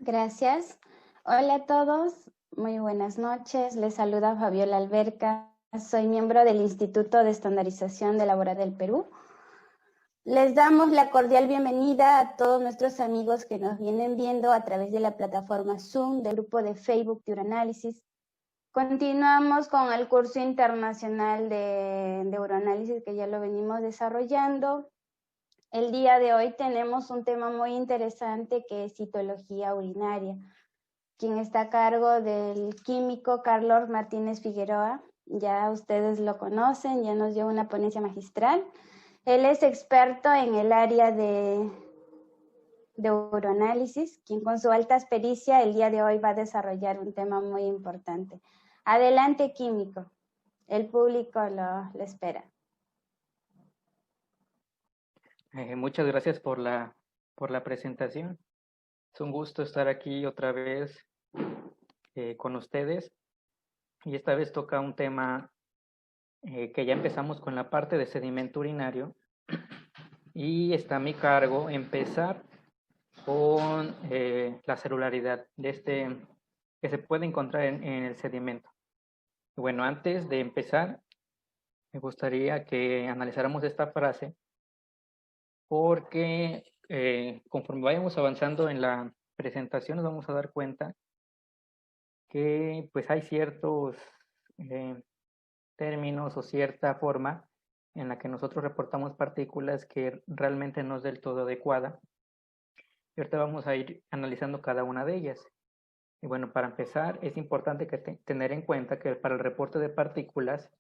Gracias. Hola a todos, muy buenas noches. Les saluda Fabiola Alberca. Soy miembro del Instituto de Estandarización de Laboral del Perú. Les damos la cordial bienvenida a todos nuestros amigos que nos vienen viendo a través de la plataforma Zoom del grupo de Facebook de Uroanálisis. Continuamos con el curso internacional de uroanálisis que ya lo venimos desarrollando. El día de hoy tenemos un tema muy interesante que es citología urinaria, quien está a cargo del químico Carlos Martínez Figueroa. Ya ustedes lo conocen, ya nos dio una ponencia magistral. Él es experto en el área de uroanálisis, quien con su alta pericia el día de hoy va a desarrollar un tema muy importante. Adelante, químico. El público lo espera. Muchas gracias por la presentación. Es un gusto estar aquí otra vez con ustedes. Y esta vez toca un tema que ya empezamos con la parte de sedimento urinario. Y está a mi cargo empezar con la celularidad de que se puede encontrar en el sedimento. Bueno, antes de empezar, me gustaría que analizáramos esta frase porque conforme vayamos avanzando en la presentación nos vamos a dar cuenta que pues hay ciertos términos o cierta forma en la que nosotros reportamos partículas que realmente no es del todo adecuada. Y ahorita vamos a ir analizando cada una de ellas. Y bueno, para empezar es importante tener en cuenta que para el reporte de partículas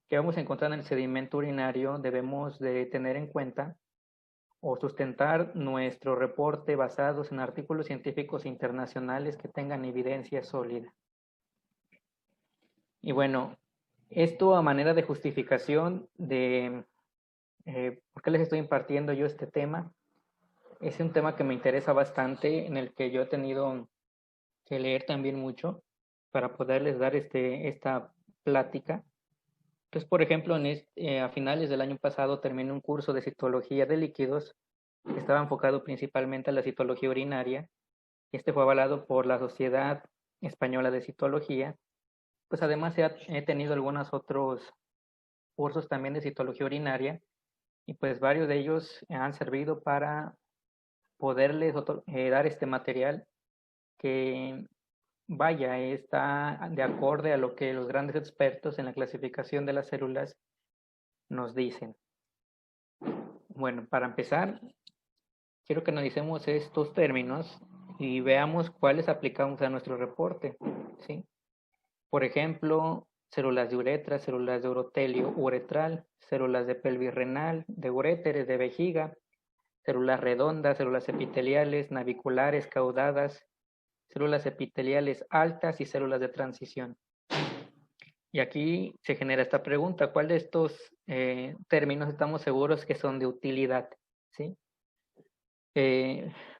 que vamos a encontrar en el sedimento urinario debemos de tener en cuenta o sustentar nuestro reporte basados en artículos científicos internacionales que tengan evidencia sólida. Y bueno, esto a manera de justificación de por qué les estoy impartiendo yo este tema, es un tema que me interesa bastante, en el que yo he tenido que leer también mucho para poderles dar esta plática. Entonces, por ejemplo, a finales del año pasado terminé un curso de citología de líquidos que estaba enfocado principalmente a la citología urinaria. Este fue avalado por la Sociedad Española de Citología. Pues además he tenido algunos otros cursos también de citología urinaria y pues varios de ellos han servido para poderles dar este material que vaya, está de acorde a lo que los grandes expertos en la clasificación de las células nos dicen. Bueno, para empezar, quiero que analicemos estos términos y veamos cuáles aplicamos a nuestro reporte, ¿sí? Por ejemplo, células de uretra, células de urotelio uretral, células de pelvis renal, de uréteres, de vejiga, células redondas, células epiteliales, naviculares, caudadas, células epiteliales altas y células de transición. Y aquí se genera esta pregunta, ¿cuál de estos términos estamos seguros que son de utilidad? ¿Sí?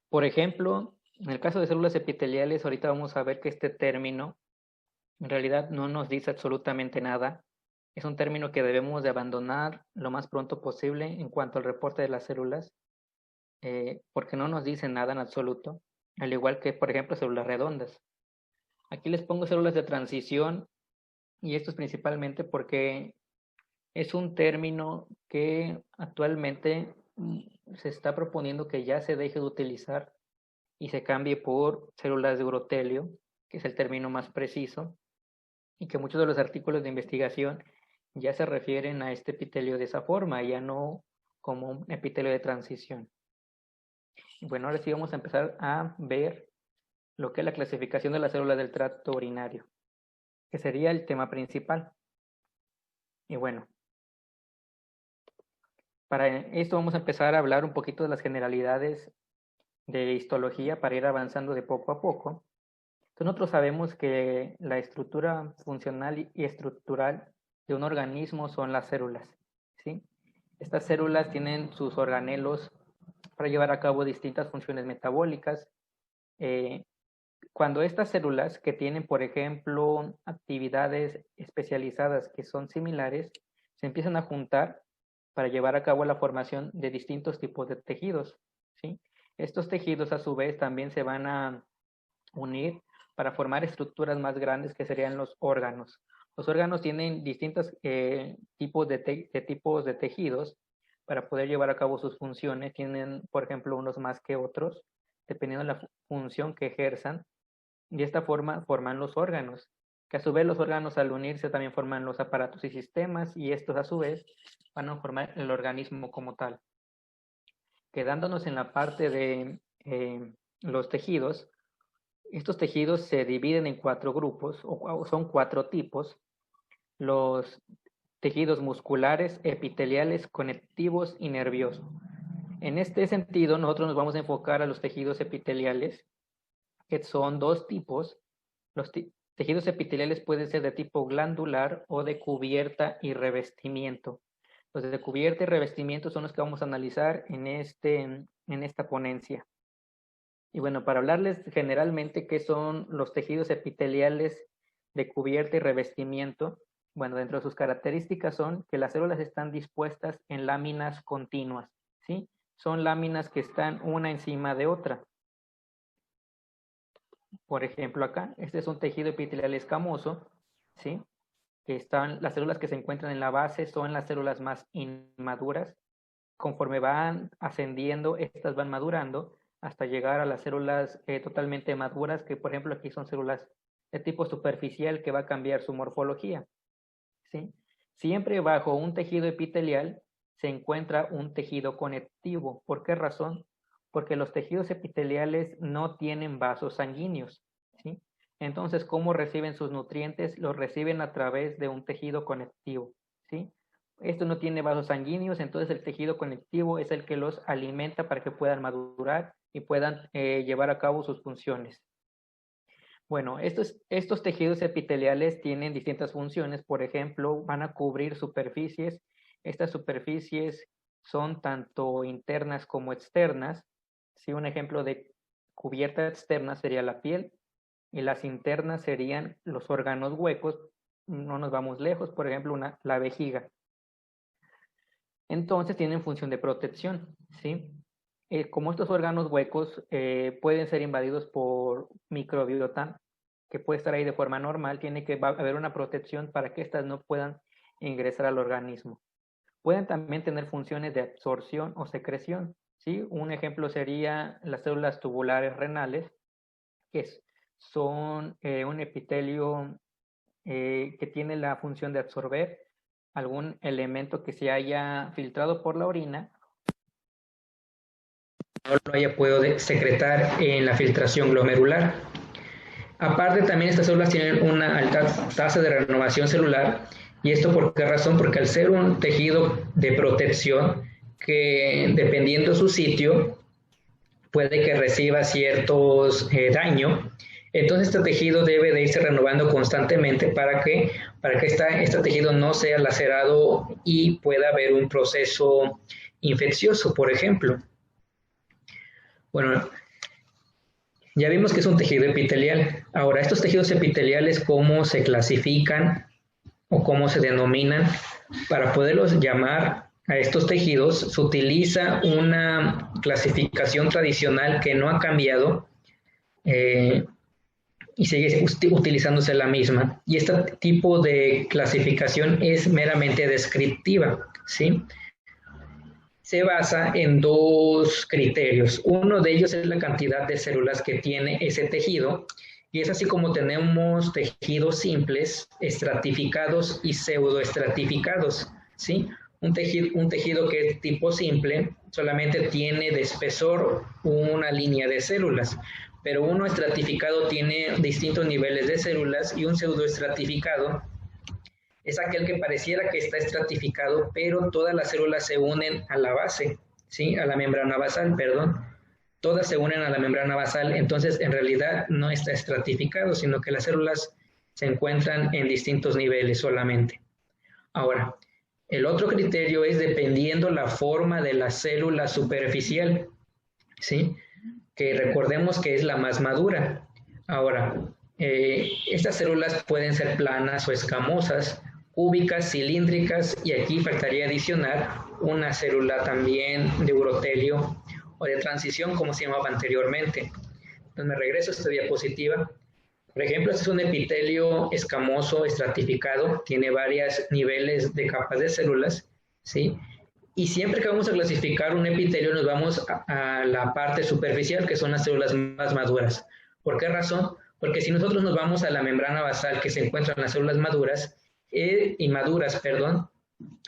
Por ejemplo, en el caso de células epiteliales, ahorita vamos a ver que este término en realidad no nos dice absolutamente nada. Es un término que debemos de abandonar lo más pronto posible en cuanto al reporte de las células, porque no nos dice nada en absoluto, al igual que, por ejemplo, células redondas. Aquí les pongo células de transición, y esto es principalmente porque es un término que actualmente se está proponiendo que ya se deje de utilizar y se cambie por células de urotelio, que es el término más preciso, y que muchos de los artículos de investigación ya se refieren a este epitelio de esa forma, ya no como un epitelio de transición. Bueno, ahora sí vamos a empezar a ver lo que es la clasificación de las células del tracto urinario, que sería el tema principal. Y bueno, para esto vamos a empezar a hablar un poquito de las generalidades de histología para ir avanzando de poco a poco. Entonces nosotros sabemos que la estructura funcional y estructural de un organismo son las células, ¿sí? Estas células tienen sus organelos para llevar a cabo distintas funciones metabólicas. Cuando estas células que tienen, por ejemplo, actividades especializadas que son similares, se empiezan a juntar para llevar a cabo la formación de distintos tipos de tejidos, ¿sí? Estos tejidos a su vez también se van a unir para formar estructuras más grandes que serían los órganos. Los órganos tienen distintos tipos de tejidos para poder llevar a cabo sus funciones. Tienen, por ejemplo, unos más que otros, dependiendo de la función que ejerzan. Y de esta forma forman los órganos, que a su vez los órganos al unirse también forman los aparatos y sistemas, y estos a su vez van a formar el organismo como tal. Quedándonos en la parte de los tejidos, estos tejidos se dividen en 4 grupos, o son 4 tipos. Los tejidos musculares, epiteliales, conectivos y nerviosos. En este sentido, nosotros nos vamos a enfocar a los tejidos epiteliales, que son 2 tipos. Los tejidos epiteliales pueden ser de tipo glandular o de cubierta y revestimiento. Los de cubierta y revestimiento son los que vamos a analizar en esta ponencia. Y bueno, para hablarles generalmente qué son los tejidos epiteliales de cubierta y revestimiento, bueno, dentro de sus características son que las células están dispuestas en láminas continuas, ¿sí? Son láminas que están una encima de otra. Por ejemplo, acá, este es un tejido epitelial escamoso, ¿sí? Las células que se encuentran en la base son las células más inmaduras. Conforme van ascendiendo, estas van madurando hasta llegar a las células totalmente maduras, que por ejemplo aquí son células de tipo superficial que va a cambiar su morfología, ¿sí? Siempre bajo un tejido epitelial se encuentra un tejido conectivo. ¿Por qué razón? Porque los tejidos epiteliales no tienen vasos sanguíneos, ¿sí? Entonces, ¿cómo reciben sus nutrientes? Los reciben a través de un tejido conectivo, ¿sí? Esto no tiene vasos sanguíneos, entonces el tejido conectivo es el que los alimenta para que puedan madurar y puedan llevar a cabo sus funciones. Bueno, estos tejidos epiteliales tienen distintas funciones. Por ejemplo, van a cubrir superficies. Estas superficies son tanto internas como externas. Sí, un ejemplo de cubierta externa sería la piel, y las internas serían los órganos huecos. No nos vamos lejos, por ejemplo, la vejiga. Entonces tienen función de protección, ¿sí? Como estos órganos huecos pueden ser invadidos por microbiota, que puede estar ahí de forma normal, tiene que haber una protección para que éstas no puedan ingresar al organismo. Pueden también tener funciones de absorción o secreción, ¿sí? Un ejemplo sería las células tubulares renales, que son un epitelio que tiene la función de absorber algún elemento que se haya filtrado por la orina, no lo haya podido secretar en la filtración glomerular. Aparte, también estas células tienen una alta tasa de renovación celular. ¿Y esto por qué razón? Porque al ser un tejido de protección, que dependiendo su sitio, puede que reciba ciertos daño, entonces este tejido debe de irse renovando constantemente para que este tejido no sea lacerado y pueda haber un proceso infeccioso, por ejemplo. Bueno, ya vimos que es un tejido epitelial. Ahora, estos tejidos epiteliales, ¿cómo se clasifican o cómo se denominan? Para poderlos llamar a estos tejidos, se utiliza una clasificación tradicional que no ha cambiado y sigue utilizándose la misma. Y este tipo de clasificación es meramente descriptiva, ¿sí? Se basa en 2 criterios. Uno de ellos es la cantidad de células que tiene ese tejido, y es así como tenemos tejidos simples, estratificados y pseudoestratificados, ¿sí? Un tejido que es tipo simple solamente tiene de espesor una línea de células, pero uno estratificado tiene distintos niveles de células, y un pseudoestratificado es aquel que pareciera que está estratificado, pero todas las células se unen a la base, ¿sí? A la membrana basal, perdón. Todas se unen a la membrana basal, entonces en realidad no está estratificado, sino que las células se encuentran en distintos niveles solamente. Ahora, el otro criterio es dependiendo la forma de la célula superficial, ¿sí? Que recordemos que es la más madura. Ahora, estas células pueden ser planas o escamosas, cúbicas, cilíndricas, y aquí faltaría adicionar una célula también de urotelio o de transición, como se llamaba anteriormente. Entonces me regreso a esta diapositiva. Por ejemplo, este es un epitelio escamoso estratificado, tiene varios niveles de capas de células, ¿sí? Y siempre que vamos a clasificar un epitelio nos vamos a la parte superficial, que son las células más maduras. ¿Por qué razón? Porque si nosotros nos vamos a la membrana basal que se encuentra en las células maduras, inmaduras,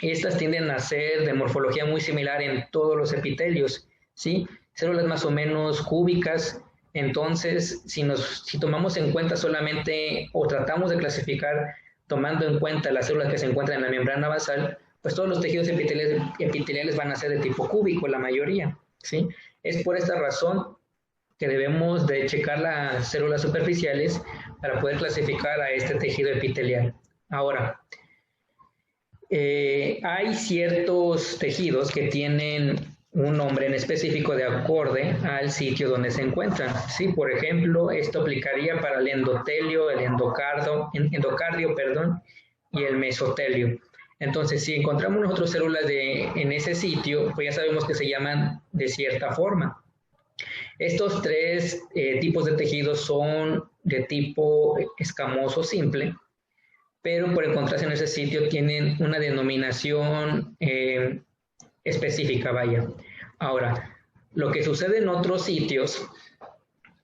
estas tienden a ser de morfología muy similar en todos los epitelios, ¿sí? Células más o menos cúbicas. Entonces, si tomamos en cuenta solamente o tratamos de clasificar tomando en cuenta las células que se encuentran en la membrana basal, pues todos los tejidos epiteliales van a ser de tipo cúbico, la mayoría, ¿sí? Es por esta razón que debemos de checar las células superficiales para poder clasificar a este tejido epitelial. Ahora, hay ciertos tejidos que tienen un nombre en específico de acorde al sitio donde se encuentran, ¿sí? Por ejemplo, esto aplicaría para el endotelio, el endocardio, y el mesotelio. Entonces, si encontramos nosotros células en ese sitio, pues ya sabemos que se llaman de cierta forma. Estos tres tipos de tejidos son de tipo escamoso simple, pero por encontrarse en ese sitio tienen una denominación específica, vaya. Ahora, lo que sucede en otros sitios,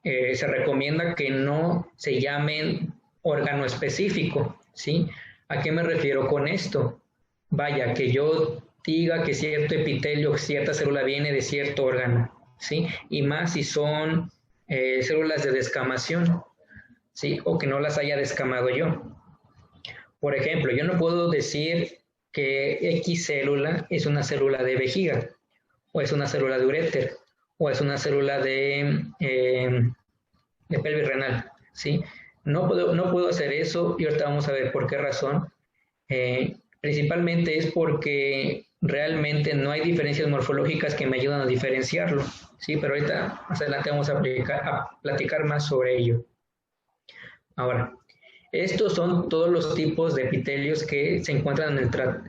se recomienda que no se llamen órgano específico, ¿sí? ¿A qué me refiero con esto? Vaya, que yo diga que cierto epitelio, cierta célula viene de cierto órgano, ¿sí? Y más si son células de descamación, ¿sí? O que no las haya descamado yo. Por ejemplo, yo no puedo decir que X célula es una célula de vejiga, o es una célula de uréter, o es una célula de pelvis renal, ¿sí? No puedo hacer eso y ahorita vamos a ver por qué razón. Principalmente es porque realmente no hay diferencias morfológicas que me ayudan a diferenciarlo, ¿sí? Pero ahorita más adelante vamos a platicar más sobre ello. Ahora, estos son todos los tipos de epitelios que se encuentran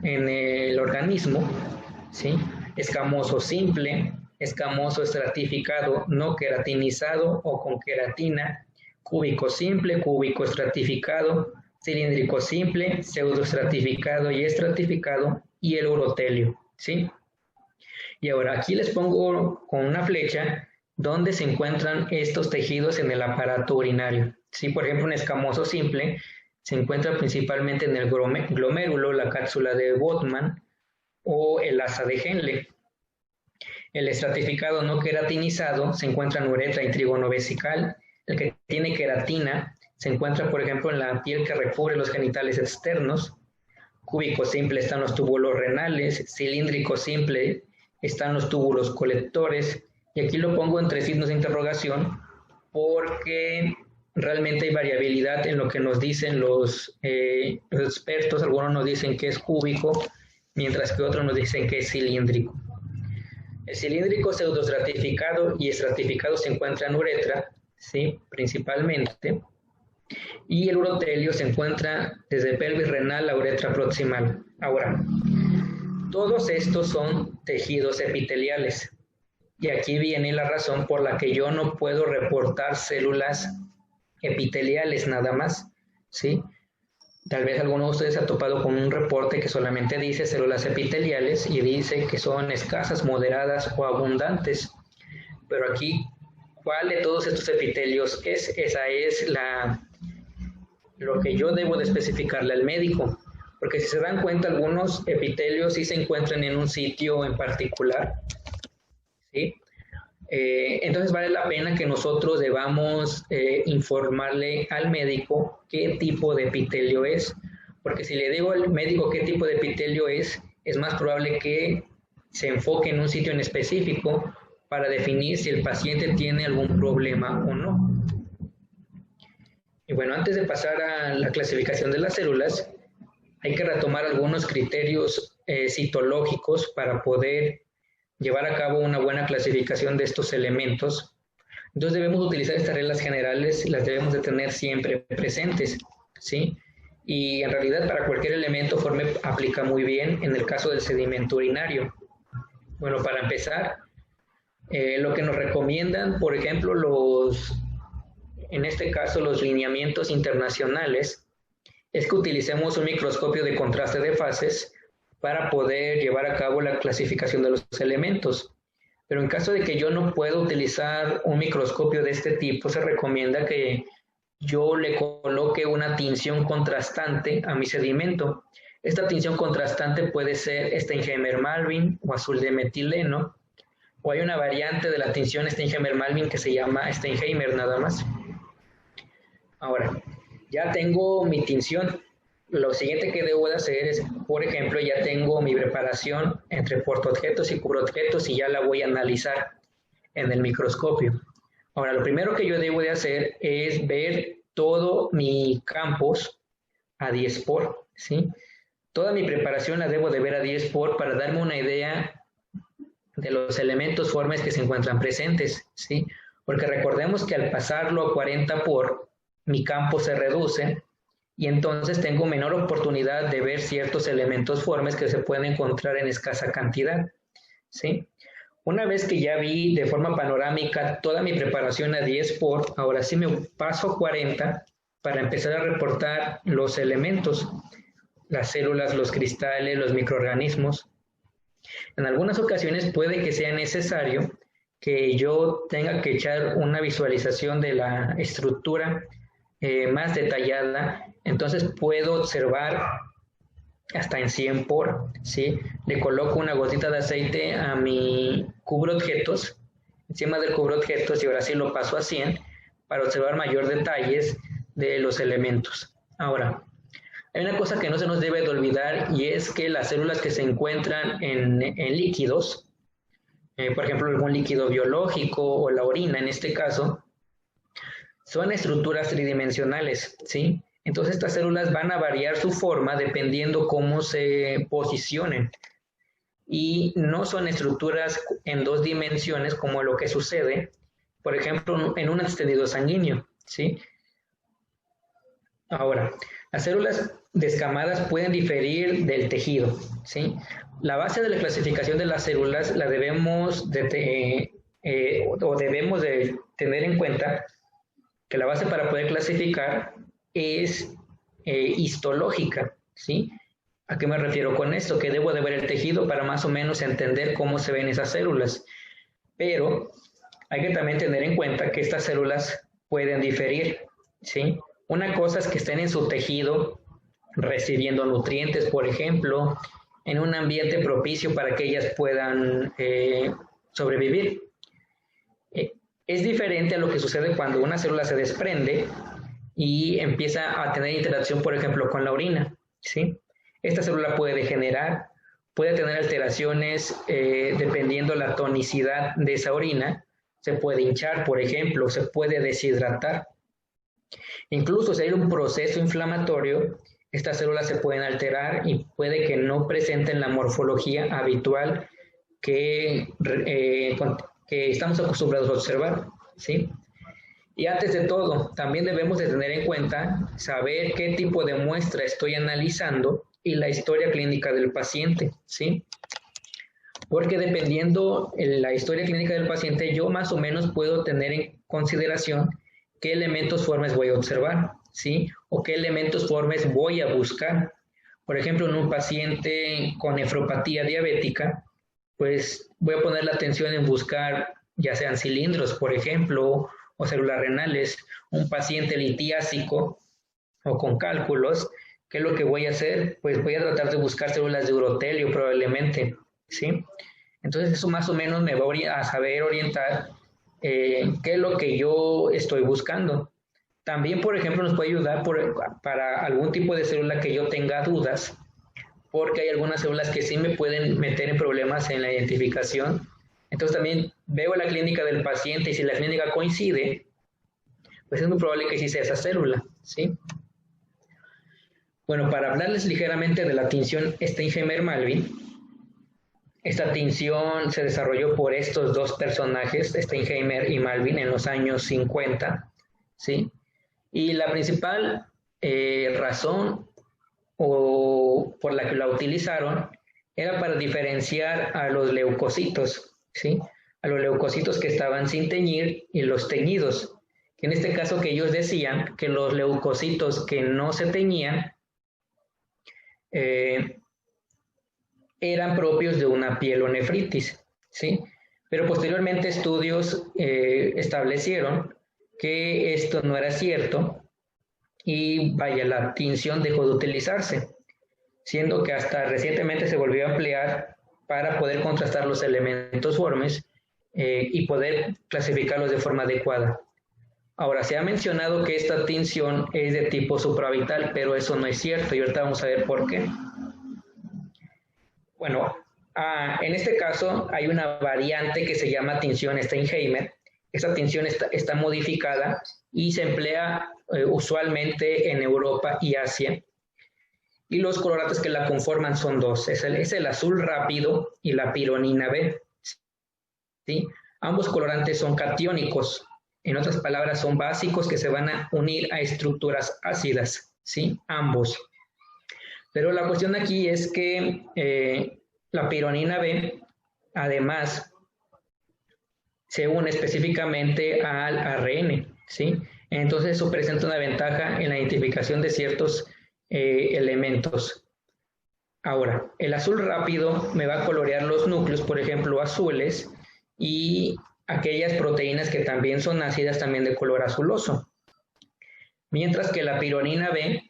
en el organismo, ¿sí? Escamoso simple, escamoso estratificado, no queratinizado o con queratina, cúbico simple, cúbico estratificado, cilíndrico simple, pseudoestratificado y estratificado, y el urotelio, ¿sí? Y ahora aquí les pongo con una flecha donde se encuentran estos tejidos en el aparato urinario. ¿Sí? Por ejemplo, un escamoso simple se encuentra principalmente en el glomérulo, la cápsula de Botman o el asa de Henle. El estratificado no queratinizado se encuentra en uretra y trígono vesical. El que tiene queratina se encuentra, por ejemplo, en la piel que recubre los genitales externos. Cúbico simple están los túbulos renales. Cilíndrico simple están los túbulos colectores. Y aquí lo pongo entre signos de interrogación porque realmente hay variabilidad en lo que nos dicen los expertos. Algunos nos dicen que es cúbico, mientras que otros nos dicen que es cilíndrico. El cilíndrico pseudoestratificado y estratificado se encuentra en uretra, ¿sí? Principalmente. Y el urotelio se encuentra desde pelvis renal a uretra proximal. Ahora, todos estos son tejidos epiteliales. Y aquí viene la razón por la que yo no puedo reportar células epiteliales nada más, ¿sí? Tal vez alguno de ustedes ha topado con un reporte que solamente dice células epiteliales y dice que son escasas, moderadas o abundantes. Pero aquí, ¿cuál de todos estos epitelios es? Esa es lo que yo debo de especificarle al médico. Porque si se dan cuenta, algunos epitelios sí se encuentran en un sitio en particular, ¿sí? Entonces vale la pena que nosotros debamos informarle al médico qué tipo de epitelio es, porque si le digo al médico qué tipo de epitelio es más probable que se enfoque en un sitio en específico para definir si el paciente tiene algún problema o no. Y bueno, antes de pasar a la clasificación de las células, hay que retomar algunos criterios citológicos para poder llevar a cabo una buena clasificación de estos elementos. Entonces debemos utilizar estas reglas generales y las debemos de tener siempre presentes, ¿sí? Y en realidad para cualquier elemento Forme aplica muy bien en el caso del sedimento urinario. Bueno, para empezar, lo que nos recomiendan, por ejemplo, los en este caso los lineamientos internacionales, es que utilicemos un microscopio de contraste de fases para poder llevar a cabo la clasificación de los elementos. Pero en caso de que yo no pueda utilizar un microscopio de este tipo, se recomienda que yo le coloque una tinción contrastante a mi sedimento. Esta tinción contrastante puede ser Steinheimer-Malvin o azul de metileno, o hay una variante de la tinción Steinheimer-Malvin que se llama Steinheimer nada más. Ahora, ya tengo mi tinción. Lo siguiente que debo de hacer es, por ejemplo, ya tengo mi preparación entre portaobjetos y cubreobjetos y ya la voy a analizar en el microscopio. Ahora, lo primero que yo debo de hacer es ver todo mi campos a 10 por, ¿sí? Toda mi preparación la debo de ver a 10 por para darme una idea de los elementos formes que se encuentran presentes, ¿sí? Porque recordemos que al pasarlo a 40 por, mi campo se reduce y entonces tengo menor oportunidad de ver ciertos elementos formes que se pueden encontrar en escasa cantidad, ¿sí? Una vez que ya vi de forma panorámica toda mi preparación a 10 por, ahora sí me paso a 40 para empezar a reportar los elementos, las células, los cristales, los microorganismos. En algunas ocasiones puede que sea necesario que yo tenga que echar una visualización de la estructura más detallada, entonces puedo observar hasta en 100 por, ¿sí? Le coloco una gotita de aceite a mi cubreobjetos, encima del cubreobjetos, y ahora sí lo paso a 100 para observar mayor detalles de los elementos. Ahora, hay una cosa que no se nos debe de olvidar y es que las células que se encuentran en líquidos, por ejemplo algún líquido biológico o la orina en este caso, son estructuras tridimensionales, ¿sí? Entonces estas células van a variar su forma dependiendo cómo se posicionen. Y no son estructuras en 2 dimensiones como lo que sucede, por ejemplo, en un extendido sanguíneo, ¿sí? Ahora, las células descamadas pueden diferir del tejido, ¿sí? La base de la clasificación de las células la debemos de tener en cuenta que la base para poder clasificar es histológica, ¿sí? ¿A qué me refiero con esto? Que debo de ver el tejido para más o menos entender cómo se ven esas células. Pero hay que también tener en cuenta que estas células pueden diferir, ¿sí? Una cosa es que estén en su tejido recibiendo nutrientes, por ejemplo, en un ambiente propicio para que ellas puedan sobrevivir. Es diferente a lo que sucede cuando una célula se desprende y empieza a tener interacción, por ejemplo, con la orina, ¿sí? Esta célula puede degenerar, puede tener alteraciones dependiendo la tonicidad de esa orina, se puede hinchar, por ejemplo, se puede deshidratar. Incluso si hay un proceso inflamatorio, estas células se pueden alterar y puede que no presenten la morfología habitual que estamos acostumbrados a observar, ¿sí? Y antes de todo, también debemos de tener en cuenta saber qué tipo de muestra estoy analizando y la historia clínica del paciente, ¿sí? Porque dependiendo de la historia clínica del paciente, yo más o menos puedo tener en consideración qué elementos formes voy a observar, ¿sí? O qué elementos formes voy a buscar. Por ejemplo, en un paciente con nefropatía diabética, pues voy a poner la atención en buscar ya sean cilindros, por ejemplo, o células renales. Un paciente litiásico o con cálculos, ¿qué es lo que voy a hacer? Pues voy a tratar de buscar células de urotelio probablemente, ¿sí? Entonces eso más o menos me va a saber orientar qué es lo que yo estoy buscando. También, por ejemplo, nos puede ayudar para algún tipo de célula que yo tenga dudas, porque hay algunas células que sí me pueden meter en problemas en la identificación. Entonces también veo la clínica del paciente y si la clínica coincide, pues es muy probable que sí sea esa célula, ¿sí? Bueno, para hablarles ligeramente de la tinción Steinheimer-Malvin, esta tinción se desarrolló por estos dos personajes, Steinheimer y Malvin, en los años 50, ¿sí? Y la principal razón por la que la utilizaron era para diferenciar a los leucocitos, ¿sí? A los leucocitos que estaban sin teñir y los teñidos, En este caso que ellos decían que los leucocitos que no se teñían eran propios de una pielonefritis, ¿sí? Pero posteriormente estudios establecieron que esto no era cierto y vaya, la tinción dejó de utilizarse, siendo que hasta recientemente se volvió a emplear para poder contrastar los elementos formes y poder clasificarlos de forma adecuada. Ahora, se ha mencionado que esta tinción es de tipo supraorbital, pero eso no es cierto y ahorita vamos a ver por qué. Bueno, en este caso hay una variante que se llama tinción Steinheimer. Esta tinción está modificada y se emplea usualmente en Europa y Asia. Y los colorantes que la conforman son dos, es el azul rápido y la pironina B. ¿Sí? Ambos colorantes son catiónicos, en otras palabras son básicos que se van a unir a estructuras ácidas, ¿sí? Ambos. Pero la cuestión aquí es que la pironina B, además, se une específicamente al ARN, ¿sí? Entonces eso presenta una ventaja en la identificación de ciertos elementos. Ahora, el azul rápido me va a colorear los núcleos, por ejemplo, azules, y aquellas proteínas que también son ácidas también de color azuloso. Mientras que la pironina B,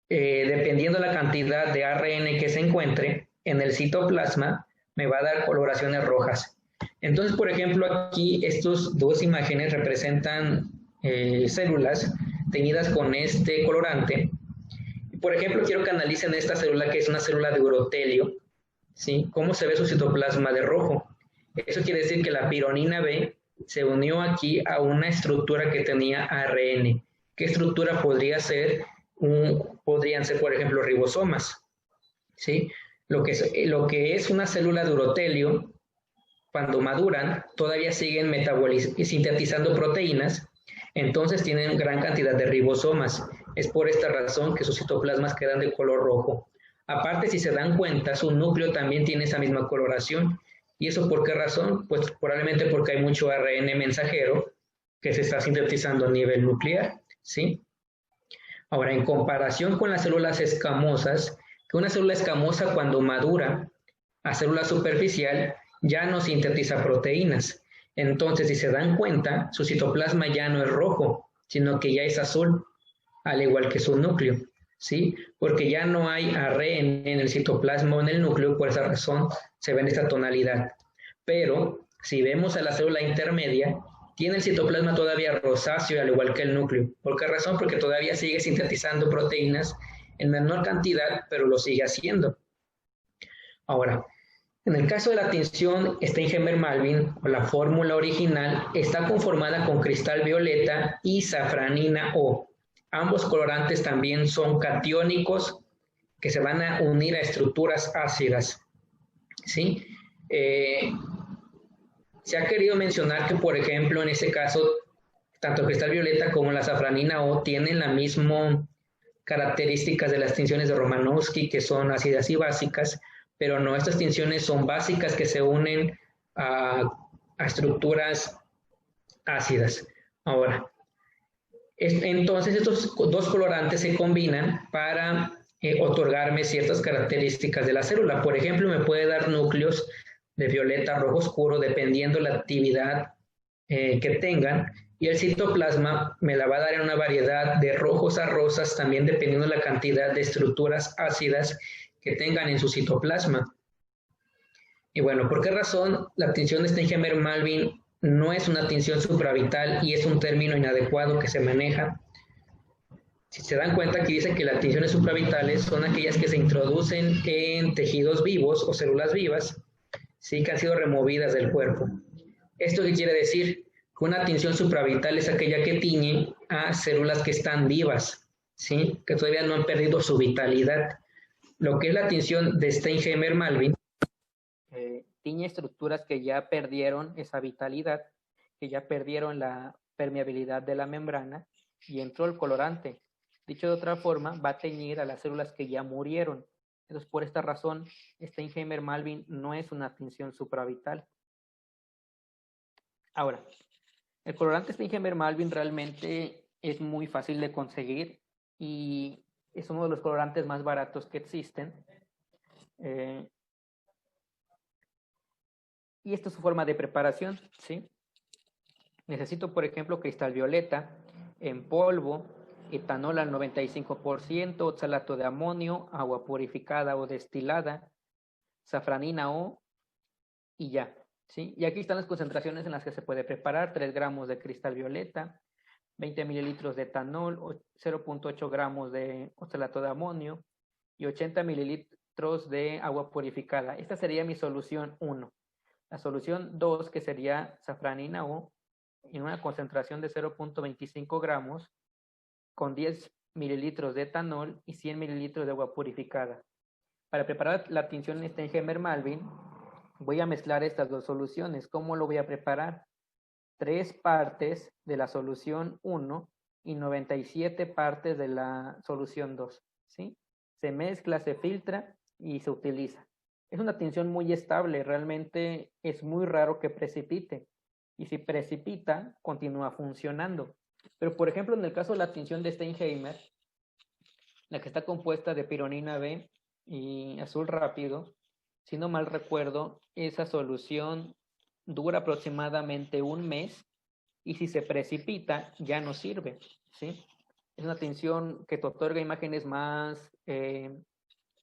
dependiendo de la cantidad de ARN que se encuentre en el citoplasma, me va a dar coloraciones rojas. Entonces, por ejemplo, aquí estas dos imágenes representan células teñidas con este colorante. Por ejemplo, quiero que analicen esta célula que es una célula de urotelio, ¿sí? ¿Cómo se ve su citoplasma de rojo? Eso quiere decir que la pironina B se unió aquí a una estructura que tenía ARN. ¿Qué estructura podría ser? Podrían ser, por ejemplo, ribosomas, ¿sí? Lo que es una célula de urotelio, cuando maduran, todavía siguen sintetizando proteínas, entonces tienen gran cantidad de ribosomas. Es por esta razón que sus citoplasmas quedan de color rojo. Aparte, si se dan cuenta, su núcleo también tiene esa misma coloración. ¿Y eso por qué razón? Pues probablemente porque hay mucho ARN mensajero que se está sintetizando a nivel nuclear, ¿sí? Ahora, en comparación con las células escamosas, que una célula escamosa cuando madura a célula superficial ya no sintetiza proteínas. Entonces, si se dan cuenta, su citoplasma ya no es rojo, sino que ya es azul, al igual que su núcleo, ¿sí? Porque ya no hay ARN en el citoplasma o en el núcleo, por esa razón se ve en esta tonalidad. Pero, si vemos a la célula intermedia, tiene el citoplasma todavía rosáceo, al igual que el núcleo. ¿Por qué razón? Porque todavía sigue sintetizando proteínas en menor cantidad, pero lo sigue haciendo. Ahora, en el caso de la tinción Steinheimer-Malvin, o la fórmula original, está conformada con cristal violeta y safranina O. Ambos colorantes también son catiónicos que se van a unir a estructuras ácidas, ¿sí? Se ha querido mencionar que, por ejemplo, en ese caso, tanto el cristal violeta como la safranina O tienen las mismas características de las tinciones de Romanowsky, que son ácidas y básicas, pero no, estas tinciones son básicas que se unen a estructuras ácidas. Ahora, entonces estos dos colorantes se combinan para otorgarme ciertas características de la célula. Por ejemplo, me puede dar núcleos de violeta, rojo oscuro, dependiendo la actividad que tengan, y el citoplasma me la va a dar en una variedad de rojos a rosas, también dependiendo la cantidad de estructuras ácidas que tengan en su citoplasma. Y bueno, ¿por qué razón la tinción de Steinheimer-Malvin no es una tinción supravital y es un término inadecuado que se maneja? Si se dan cuenta, aquí dice que las tinciones supravitales son aquellas que se introducen en tejidos vivos o células vivas, sí, que han sido removidas del cuerpo. ¿Esto qué quiere decir? Que una tinción supravital es aquella que tiñe a células que están vivas, ¿sí? Que todavía no han perdido su vitalidad. Lo que es la tinción de Steinheimer-Malvin tiñe estructuras que ya perdieron esa vitalidad, que ya perdieron la permeabilidad de la membrana y entró el colorante. Dicho de otra forma, va a teñir a las células que ya murieron. Entonces, por esta razón, Steinheimer-Malvin no es una tinción supravital. Ahora, El colorante Steinheimer-Malvin realmente es muy fácil de conseguir y es uno de los colorantes más baratos que existen. Y esta es su forma de preparación, ¿sí? Necesito, por ejemplo, cristal violeta en polvo, etanol al 95%, oxalato de amonio, agua purificada o destilada, safranina O y ya, ¿sí? Y aquí están las concentraciones en las que se puede preparar: 3 gramos de cristal violeta, 20 mililitros de etanol, 0.8 gramos de oxalato de amonio y 80 mililitros de agua purificada. Esta sería mi solución 1. La solución 2, que sería safranina O, en una concentración de 0.25 gramos, con 10 mililitros de etanol y 100 mililitros de agua purificada. Para preparar la tinción Steinheimer-Malvin, voy a mezclar estas dos soluciones. ¿Cómo lo voy a preparar? 3 partes de la solución 1 y 97 partes de la solución 2, ¿sí? Se mezcla, se filtra y se utiliza. Es una tinción muy estable, realmente es muy raro que precipite. Y si precipita, continúa funcionando. Pero, por ejemplo, en el caso de la tinción de Steinheimer, la que está compuesta de pironina B y azul rápido, si no mal recuerdo, esa solución dura aproximadamente un mes y si se precipita ya no sirve, ¿sí? Es una tinción que te otorga imágenes más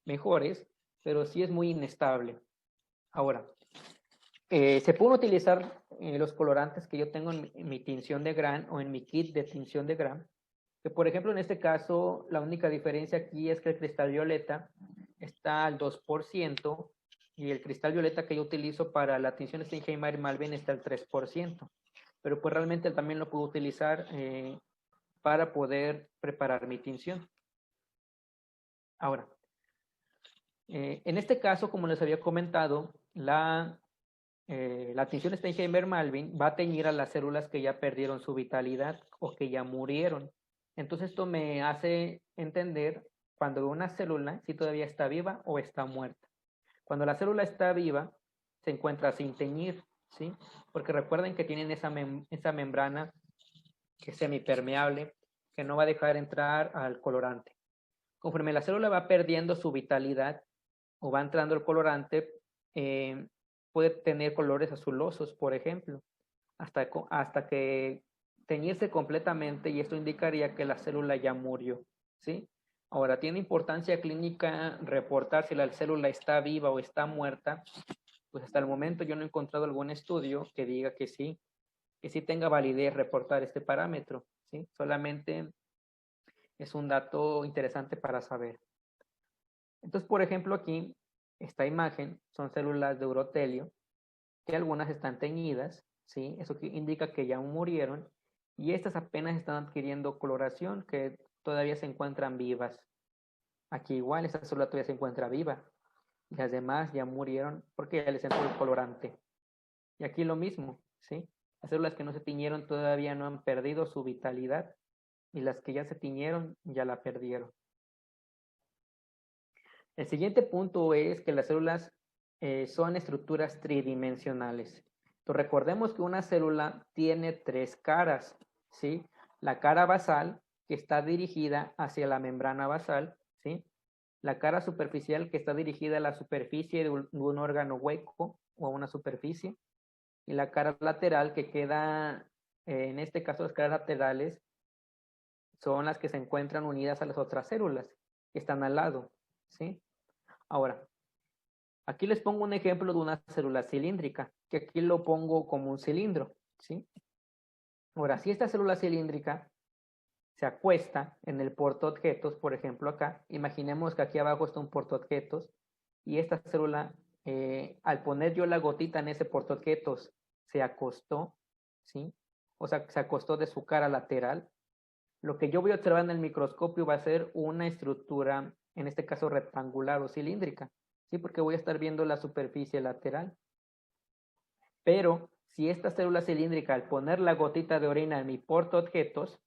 mejores, pero sí es muy inestable. Ahora, se pueden utilizar los colorantes que yo tengo en mi tinción de Gran o en mi kit de tinción de Gran, que por ejemplo en este caso la única diferencia aquí es que el cristal violeta está al 2% y el cristal violeta que yo utilizo para la tinción Steinheimer-Malvin está al 3%, pero pues realmente también lo puedo utilizar para poder preparar mi tinción. Ahora, en este caso, como les había comentado, la tinción Steinheimer-Malvin va a teñir a las células que ya perdieron su vitalidad o que ya murieron. Entonces esto me hace entender cuando una célula si todavía está viva o está muerta. Cuando la célula está viva, se encuentra sin teñir, ¿sí? Porque recuerden que tienen esa membrana que es semipermeable, que no va a dejar entrar al colorante. Conforme la célula va perdiendo su vitalidad o va entrando el colorante, puede tener colores azulosos, por ejemplo, hasta que teñirse completamente, y esto indicaría que la célula ya murió, ¿sí? Ahora, tiene importancia clínica reportar si la célula está viva o está muerta. Pues hasta el momento yo no he encontrado algún estudio que diga que sí tenga validez reportar este parámetro, ¿sí? Solamente es un dato interesante para saber. Entonces, por ejemplo, aquí, esta imagen son células de urotelio, que algunas están teñidas, ¿sí? Eso indica que ya murieron, y estas apenas están adquiriendo coloración, que todavía se encuentran vivas. Aquí igual, esta célula todavía se encuentra viva, y las demás ya murieron porque ya les entró el colorante. Y aquí lo mismo, ¿sí? Las células que no se tiñeron todavía no han perdido su vitalidad, y las que ya se tiñeron ya la perdieron. El siguiente punto es que las células son estructuras tridimensionales. Entonces, recordemos que una célula tiene 3 caras, ¿sí? La cara basal, que está dirigida hacia la membrana basal, ¿sí? La cara superficial, que está dirigida a la superficie de un órgano hueco o a una superficie. Y la cara lateral, que queda, en este caso las caras laterales, son las que se encuentran unidas a las otras células, que están al lado, ¿sí? Ahora, aquí les pongo un ejemplo de una célula cilíndrica, que aquí lo pongo como un cilindro, ¿sí? Ahora, si esta célula cilíndrica se acuesta en el portaobjetos, por ejemplo acá, imaginemos que aquí abajo está un portaobjetos y esta célula, al poner yo la gotita en ese portaobjetos, se acostó, ¿sí? O sea, se acostó de su cara lateral. Lo que yo voy a observar en el microscopio va a ser una estructura, en este caso rectangular o cilíndrica, ¿sí? Porque voy a estar viendo la superficie lateral. Pero si esta célula cilíndrica, al poner la gotita de orina en mi portaobjetos,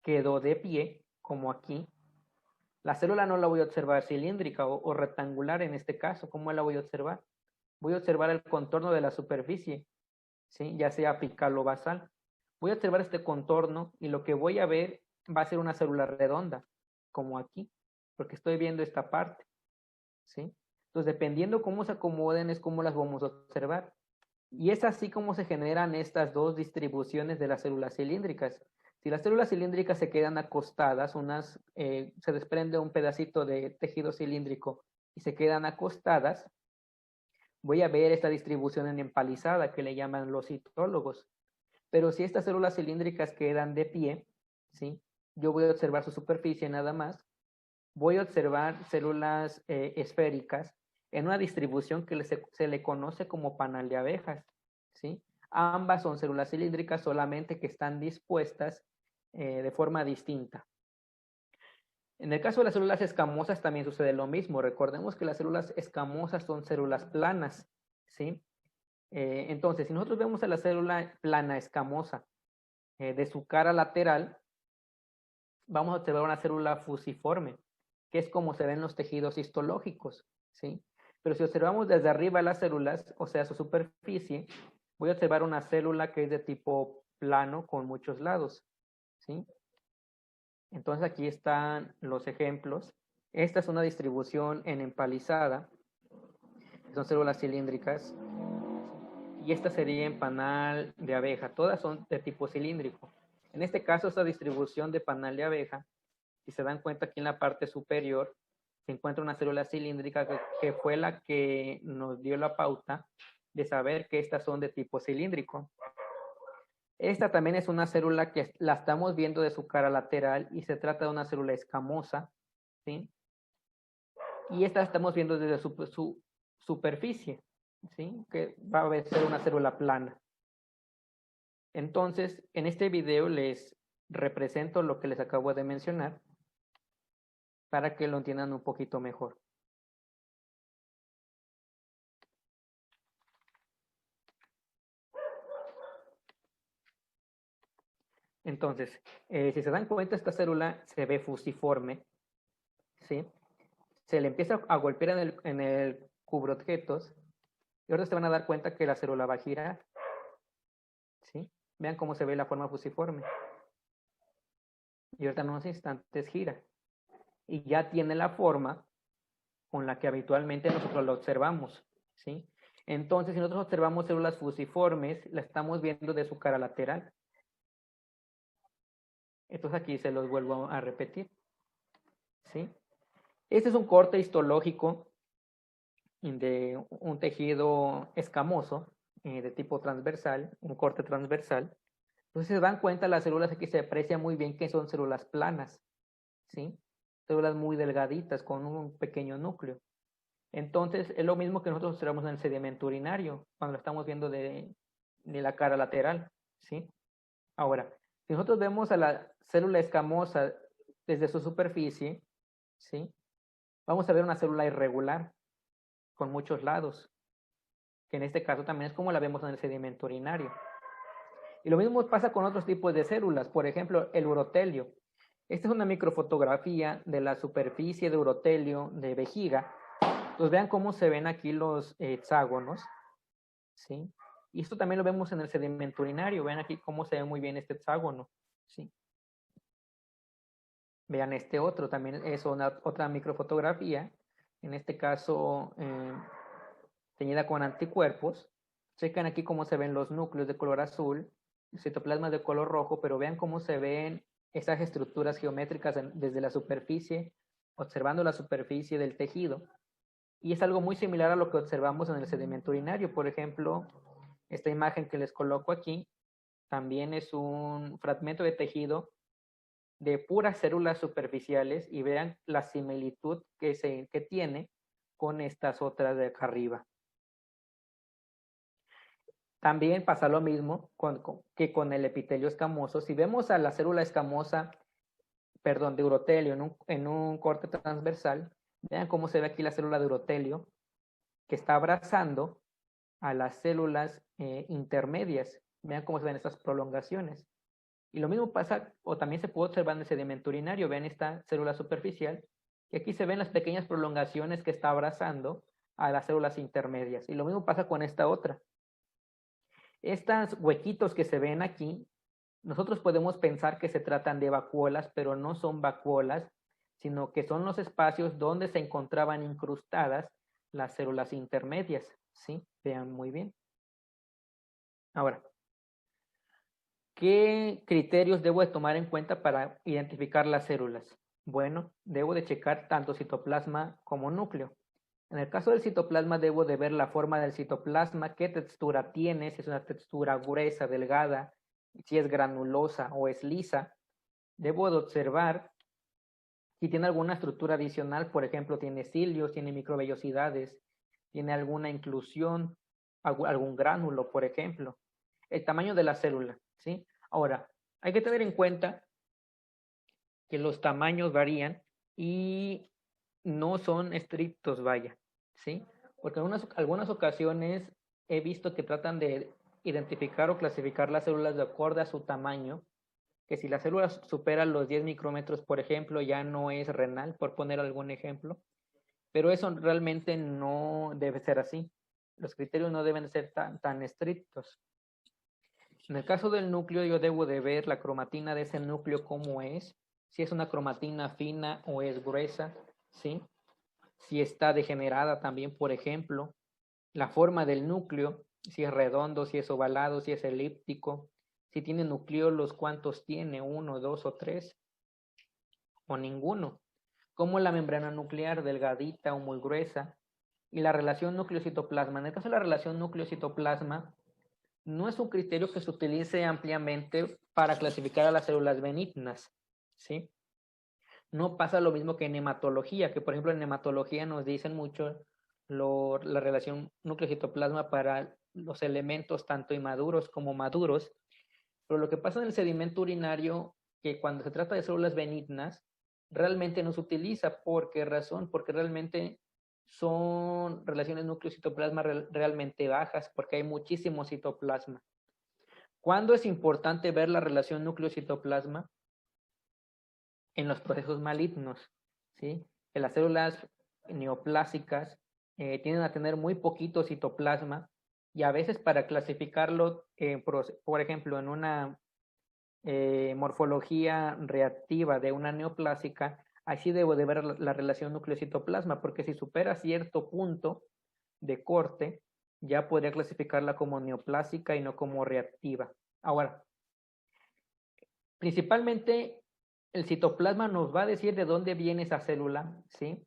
quedó de pie, como aquí, la célula no la voy a observar cilíndrica o rectangular en este caso. ¿Cómo la voy a observar? Voy a observar el contorno de la superficie, ¿sí? Ya sea apical o basal. voy a observar este contorno y lo que voy a ver va a ser una célula redonda, como aquí, porque estoy viendo esta parte, ¿sí? Entonces, dependiendo cómo se acomoden, es como las vamos a observar. Y es así como se generan estas dos distribuciones de las células cilíndricas. Si las células cilíndricas se quedan acostadas, se desprende un pedacito de tejido cilíndrico y se quedan acostadas, voy a ver esta distribución en empalizada que le llaman los citólogos. Pero si estas células cilíndricas quedan de pie, ¿sí? Yo voy a observar su superficie nada más. Voy a observar células esféricas en una distribución que se le conoce como panal de abejas, ¿sí? Ambas son células cilíndricas, solamente que están dispuestas de forma distinta. En el caso de las células escamosas también sucede lo mismo. Recordemos que las células escamosas son células planas, ¿sí? Entonces, si nosotros vemos a la célula plana escamosa de su cara lateral, vamos a observar una célula fusiforme, que es como se ven los tejidos histológicos, ¿sí? Pero si observamos desde arriba las células, o sea, su superficie, voy a observar una célula que es de tipo plano con muchos lados, ¿sí? Entonces aquí están los ejemplos. Esta es una distribución en empalizada, son células cilíndricas, y esta sería en panal de abeja. Todas son de tipo cilíndrico. En este caso, esta distribución de panal de abeja, si se dan cuenta aquí en la parte superior, se encuentra una célula cilíndrica que fue la que nos dio la pauta de saber que estas son de tipo cilíndrico. Esta también es una célula que la estamos viendo de su cara lateral y se trata de una célula escamosa, ¿sí? Y esta la estamos viendo desde su superficie, ¿sí? Que va a ser una célula plana. Entonces, en este video les represento lo que les acabo de mencionar para que lo entiendan un poquito mejor. Entonces, si se dan cuenta, esta célula se ve fusiforme, ¿sí? Se le empieza a golpear en el cubreobjetos y ahora se van a dar cuenta que la célula va a girar, ¿sí? Vean cómo se ve la forma fusiforme. Y ahorita en unos instantes gira. Y ya tiene la forma con la que habitualmente nosotros lo observamos, ¿sí? Entonces, si nosotros observamos células fusiformes, la estamos viendo de su cara lateral. Entonces aquí se los vuelvo a repetir, ¿sí? Este es un corte histológico de un tejido escamoso de tipo transversal, un corte transversal. Entonces se dan cuenta las células aquí se aprecia muy bien que son células planas, ¿sí? Células muy delgaditas con un pequeño núcleo. Entonces es lo mismo que nosotros observamos en el sedimento urinario cuando lo estamos viendo de la cara lateral, ¿sí? Ahora, si nosotros vemos a la célula escamosa desde su superficie, ¿sí? Vamos a ver una célula irregular con muchos lados, que en este caso también es como la vemos en el sedimento urinario. Y lo mismo pasa con otros tipos de células, por ejemplo, el urotelio. Esta es una microfotografía de la superficie de urotelio de vejiga. Entonces vean cómo se ven aquí los hexágonos, ¿sí? Y esto también lo vemos en el sedimento urinario. Vean aquí cómo se ve muy bien este hexágono, ¿sí? Vean este otro, también es otra microfotografía, en este caso teñida con anticuerpos. Chequen aquí cómo se ven los núcleos de color azul, citoplasmas de color rojo, pero vean cómo se ven esas estructuras geométricas desde la superficie, observando la superficie del tejido. Y es algo muy similar a lo que observamos en el sedimento urinario. Por ejemplo, esta imagen que les coloco aquí también es un fragmento de tejido de puras células superficiales y vean la similitud que tiene con estas otras de acá arriba. También pasa lo mismo que con el epitelio escamoso. Si vemos a la célula escamosa, de urotelio en un corte transversal, vean cómo se ve aquí la célula de urotelio que está abrazando a las células intermedias. Vean cómo se ven estas prolongaciones. Y lo mismo pasa, o también se puede observar en el sedimento urinario. Vean esta célula superficial, y aquí se ven las pequeñas prolongaciones que está abrazando a las células intermedias. Y lo mismo pasa con esta otra. Estos huequitos que se ven aquí, Nosotros podemos pensar que se tratan de vacuolas, pero no son vacuolas, sino que son los espacios donde se encontraban incrustadas las células intermedias, ¿sí? Vean muy bien. Ahora, ¿qué criterios debo de tomar en cuenta para identificar las células? Bueno, debo de checar tanto citoplasma como núcleo. En el caso del citoplasma debo de ver la forma del citoplasma, qué textura tiene, si es una textura gruesa, delgada, si es granulosa o es lisa. Debo de observar si tiene alguna estructura adicional, por ejemplo, tiene cilios, tiene microvellosidades, tiene alguna inclusión, algún gránulo, por ejemplo. El tamaño de la célula, ¿sí? Ahora, hay que tener en cuenta que los tamaños varían y no son estrictos, vaya, ¿sí? Porque en algunas ocasiones he visto que tratan de identificar o clasificar las células de acuerdo a su tamaño, que si la célula supera los 10 micrómetros, por ejemplo, ya no es renal, por poner algún ejemplo, pero eso realmente no debe ser así. Los criterios no deben ser tan estrictos. En el caso del núcleo, yo debo de ver la cromatina de ese núcleo cómo es, si es una cromatina fina o es gruesa, ¿sí? Si está degenerada también, por ejemplo, la forma del núcleo, si es redondo, si es ovalado, si es elíptico, si tiene nucleolos, cuántos tiene, 1, 2 o 3, o ninguno, como la membrana nuclear, delgadita o muy gruesa, y la relación núcleo-citoplasma. En el caso de la relación núcleo-citoplasma, no es un criterio que se utilice ampliamente para clasificar a las células benignas, ¿sí? No pasa lo mismo que en hematología, que por ejemplo en hematología nos dicen mucho la relación núcleo-citoplasma para los elementos tanto inmaduros como maduros, pero lo que pasa en el sedimento urinario, que cuando se trata de células benignas, realmente no se utiliza. ¿Por qué razón? Porque realmente son relaciones núcleo-citoplasma realmente bajas, porque hay muchísimo citoplasma. ¿Cuándo es importante ver la relación núcleo-citoplasma? En los procesos malignos, ¿sí? Que las células neoplásicas tienden a tener muy poquito citoplasma y a veces para clasificarlo, por ejemplo, en una morfología reactiva de una neoplásica, así debo de ver la relación núcleo-citoplasma, porque si supera cierto punto de corte, ya podría clasificarla como neoplásica y no como reactiva. Ahora, principalmente el citoplasma nos va a decir de dónde viene esa célula, ¿sí?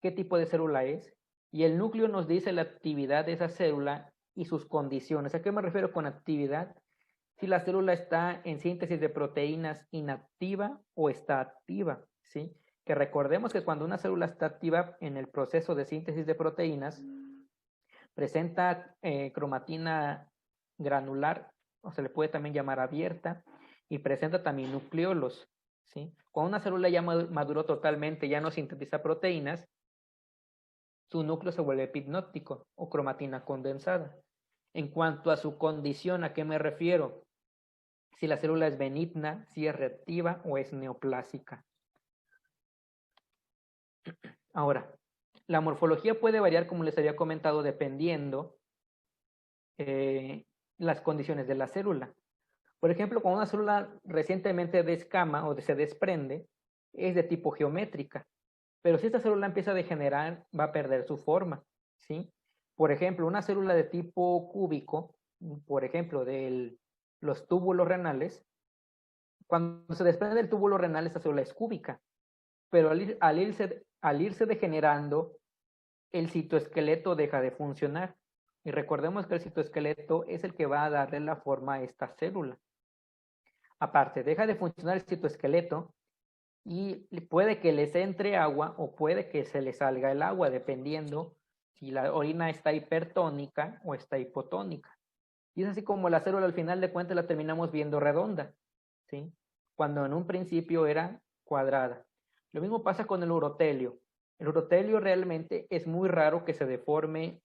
¿Qué tipo de célula es? Y el núcleo nos dice la actividad de esa célula y sus condiciones. ¿A qué me refiero con actividad? Si la célula está en síntesis de proteínas inactiva o está activa, ¿sí? Que recordemos que cuando una célula está activa en el proceso de síntesis de proteínas, presenta cromatina granular, o se le puede también llamar abierta, y presenta también nucleolos, ¿sí? Cuando una célula ya maduró totalmente, ya no sintetiza proteínas, su núcleo se vuelve epinóptico o cromatina condensada. En cuanto a su condición, ¿a qué me refiero? Si la célula es benigna, si es reactiva o es neoplásica. Ahora, la morfología puede variar, como les había comentado, dependiendo las condiciones de la célula. Por ejemplo, cuando una célula recientemente descama o se desprende, es de tipo geométrica. Pero si esta célula empieza a degenerar, va a perder su forma, ¿sí? Por ejemplo, una célula de tipo cúbico, por ejemplo, de los túbulos renales, cuando se desprende del túbulo renal, esta célula es cúbica. Pero al irse degenerando, el citoesqueleto deja de funcionar. Y recordemos que el citoesqueleto es el que va a darle la forma a esta célula. Aparte, deja de funcionar el citoesqueleto y puede que les entre agua o puede que se les salga el agua, dependiendo si la orina está hipertónica o está hipotónica. Y es así como la célula al final de cuentas la terminamos viendo redonda, ¿sí? Cuando en un principio era cuadrada. Lo mismo pasa con el urotelio. El urotelio realmente es muy raro que se deforme,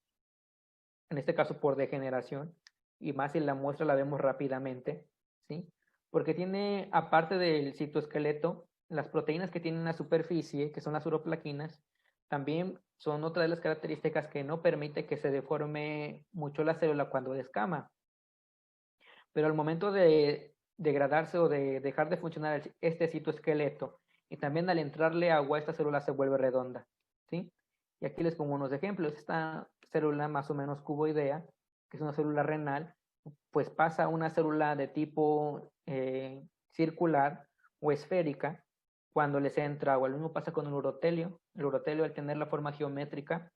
en este caso por degeneración, y más si la muestra la vemos rápidamente, ¿sí? Porque tiene, aparte del citoesqueleto, las proteínas que tienen la superficie, que son las uroplaquinas, también son otra de las características que no permite que se deforme mucho la célula cuando descama. Pero al momento de degradarse o de dejar de funcionar este citoesqueleto y también al entrarle agua, esta célula se vuelve redonda, ¿sí? Y aquí les pongo unos ejemplos. Esta célula más o menos cuboidea, que es una célula renal, pues pasa a una célula de tipo circular o esférica cuando les entra agua. Lo mismo pasa con el urotelio. El urotelio, al tener la forma geométrica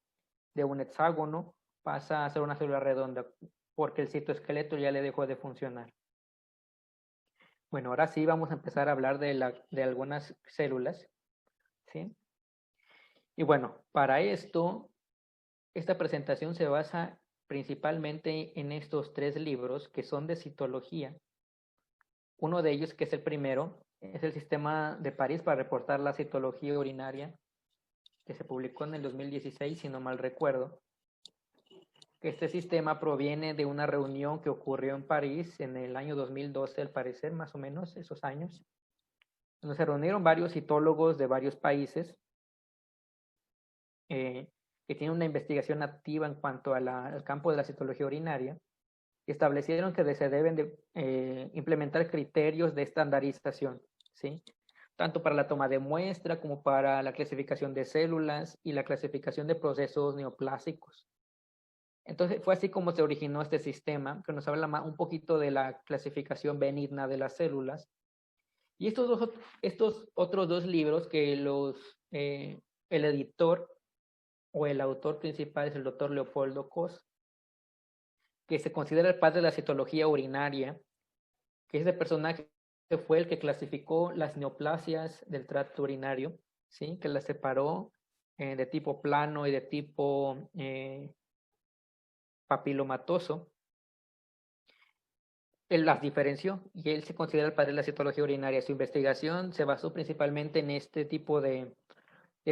de un hexágono, pasa a ser una célula redonda porque el citoesqueleto ya le dejó de funcionar. Bueno, ahora sí vamos a empezar a hablar de algunas células, ¿sí? Y bueno, para esto, esta presentación se basa principalmente en estos 3 libros que son de citología. Uno de ellos, que es el primero, es el Sistema de París para reportar la citología urinaria, que se publicó en el 2016, si no mal recuerdo. Este sistema proviene de una reunión que ocurrió en París en el año 2012, al parecer, más o menos, esos años, donde se reunieron varios citólogos de varios países que tienen una investigación activa en cuanto al campo de la citología urinaria, y establecieron que se deben de implementar criterios de estandarización, ¿sí? Tanto para la toma de muestra como para la clasificación de células y la clasificación de procesos neoplásicos. Entonces fue así como se originó este sistema, que nos habla un poquito de la clasificación benigna de las células. Y estos otros 2 libros que el editor o el autor principal es el doctor Leopoldo Cos, que se considera el padre de la citología urinaria, que ese personaje fue el que clasificó las neoplasias del tracto urinario, ¿sí? Que las separó de tipo plano y de tipo papilomatoso. Él las diferenció y él se considera el padre de la citología urinaria. Su investigación se basó principalmente en este tipo de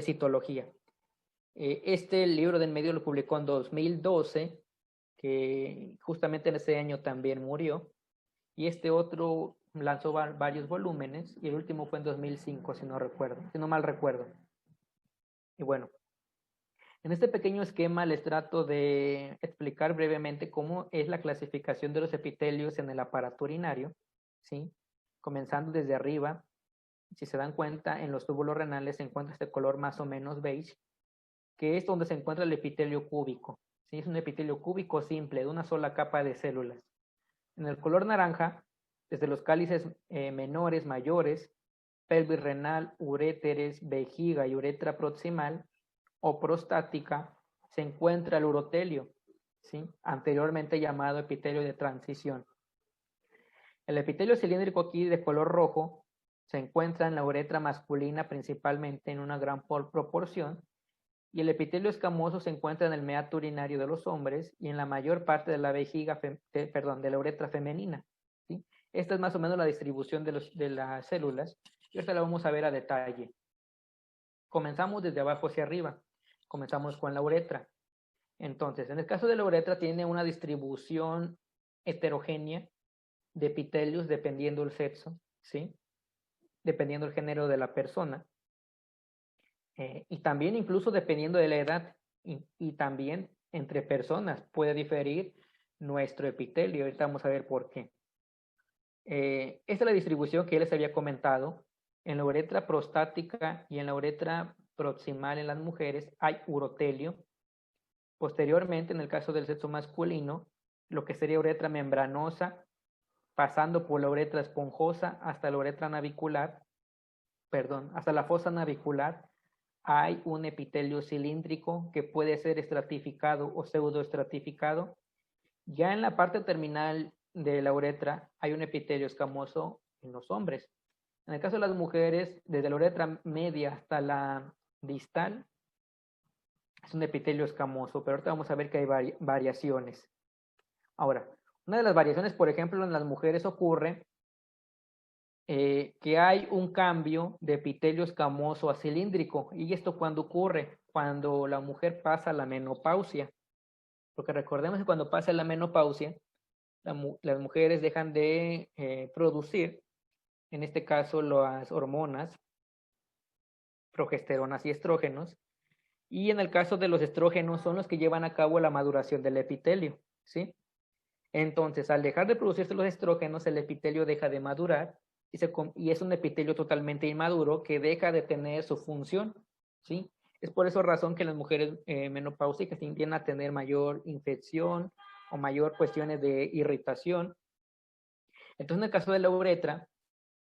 citología. Este libro del medio lo publicó en 2012, que justamente en ese año también murió, y este otro lanzó varios volúmenes, y el último fue en 2005, si no mal recuerdo. Y bueno, en este pequeño esquema les trato de explicar brevemente cómo es la clasificación de los epitelios en el aparato urinario, ¿sí? Comenzando desde arriba. Si se dan cuenta, en los túbulos renales se encuentra este color más o menos beige, que es donde se encuentra el epitelio cúbico, ¿sí? Es un epitelio cúbico simple, de una sola capa de células. En el color naranja, desde los cálices menores, mayores, pelvis renal, uréteres, vejiga y uretra proximal o prostática, se encuentra el urotelio, ¿sí? Anteriormente llamado epitelio de transición. El epitelio cilíndrico aquí de color rojo se encuentra en la uretra masculina principalmente en una gran proporción, y el epitelio escamoso se encuentra en el meato urinario de los hombres y en la mayor parte de la vejiga, de la uretra femenina, ¿sí? Esta es más o menos la distribución de las células, y ahorita la vamos a ver a detalle. Comenzamos desde abajo hacia arriba. Comenzamos con la uretra. Entonces, en el caso de la uretra tiene una distribución heterogénea de epitelios dependiendo del sexo, ¿sí? Dependiendo del género de la persona. Y también incluso dependiendo de la edad y también entre personas puede diferir nuestro epitelio. Ahorita vamos a ver por qué. Esta es la distribución que ya les había comentado. En la uretra prostática y en la uretra proximal en las mujeres hay urotelio. Posteriormente, en el caso del sexo masculino, lo que sería uretra membranosa, pasando por la uretra esponjosa hasta la uretra navicular, hasta la fosa navicular, hay un epitelio cilíndrico que puede ser estratificado o pseudoestratificado. Ya en la parte terminal de la uretra hay un epitelio escamoso en los hombres. En el caso de las mujeres, desde la uretra media hasta la distal, es un epitelio escamoso, pero ahorita vamos a ver que hay variaciones. Ahora, una de las variaciones, por ejemplo, en las mujeres ocurre que hay un cambio de epitelio escamoso a cilíndrico. ¿Y esto cuándo ocurre? Cuando la mujer pasa la menopausia. Porque recordemos que cuando pasa la menopausia, las mujeres dejan de producir, en este caso, las hormonas, progesteronas y estrógenos. Y en el caso de los estrógenos son los que llevan a cabo la maduración del epitelio, ¿sí? Entonces, al dejar de producirse los estrógenos, el epitelio deja de madurar y es un epitelio totalmente inmaduro que deja de tener su función, ¿sí? Es por esa razón que las mujeres menopáusicas tienden a tener mayor infección o mayor cuestiones de irritación. Entonces, en el caso de la uretra,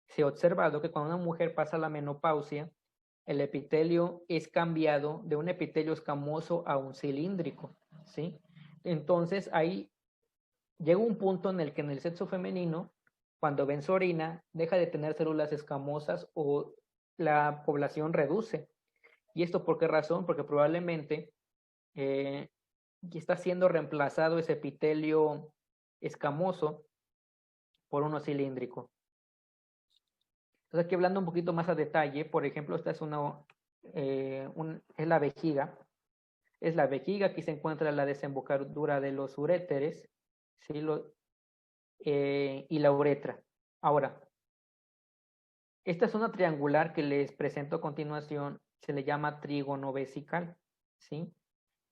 se ha observado que cuando una mujer pasa la menopausia, el epitelio es cambiado de un epitelio escamoso a un cilíndrico, ¿sí? Entonces, ahí llega un punto en el que en el sexo femenino, cuando ven su orina, deja de tener células escamosas o la población reduce. ¿Y esto por qué razón? Porque probablemente está siendo reemplazado ese epitelio escamoso por uno cilíndrico. Entonces, aquí hablando un poquito más a detalle, por ejemplo, esta es es la vejiga. Es la vejiga, aquí se encuentra la desembocadura de los uréteres, ¿sí? Y la uretra. Ahora, esta zona triangular que les presento a continuación se le llama trígono vesical, ¿sí?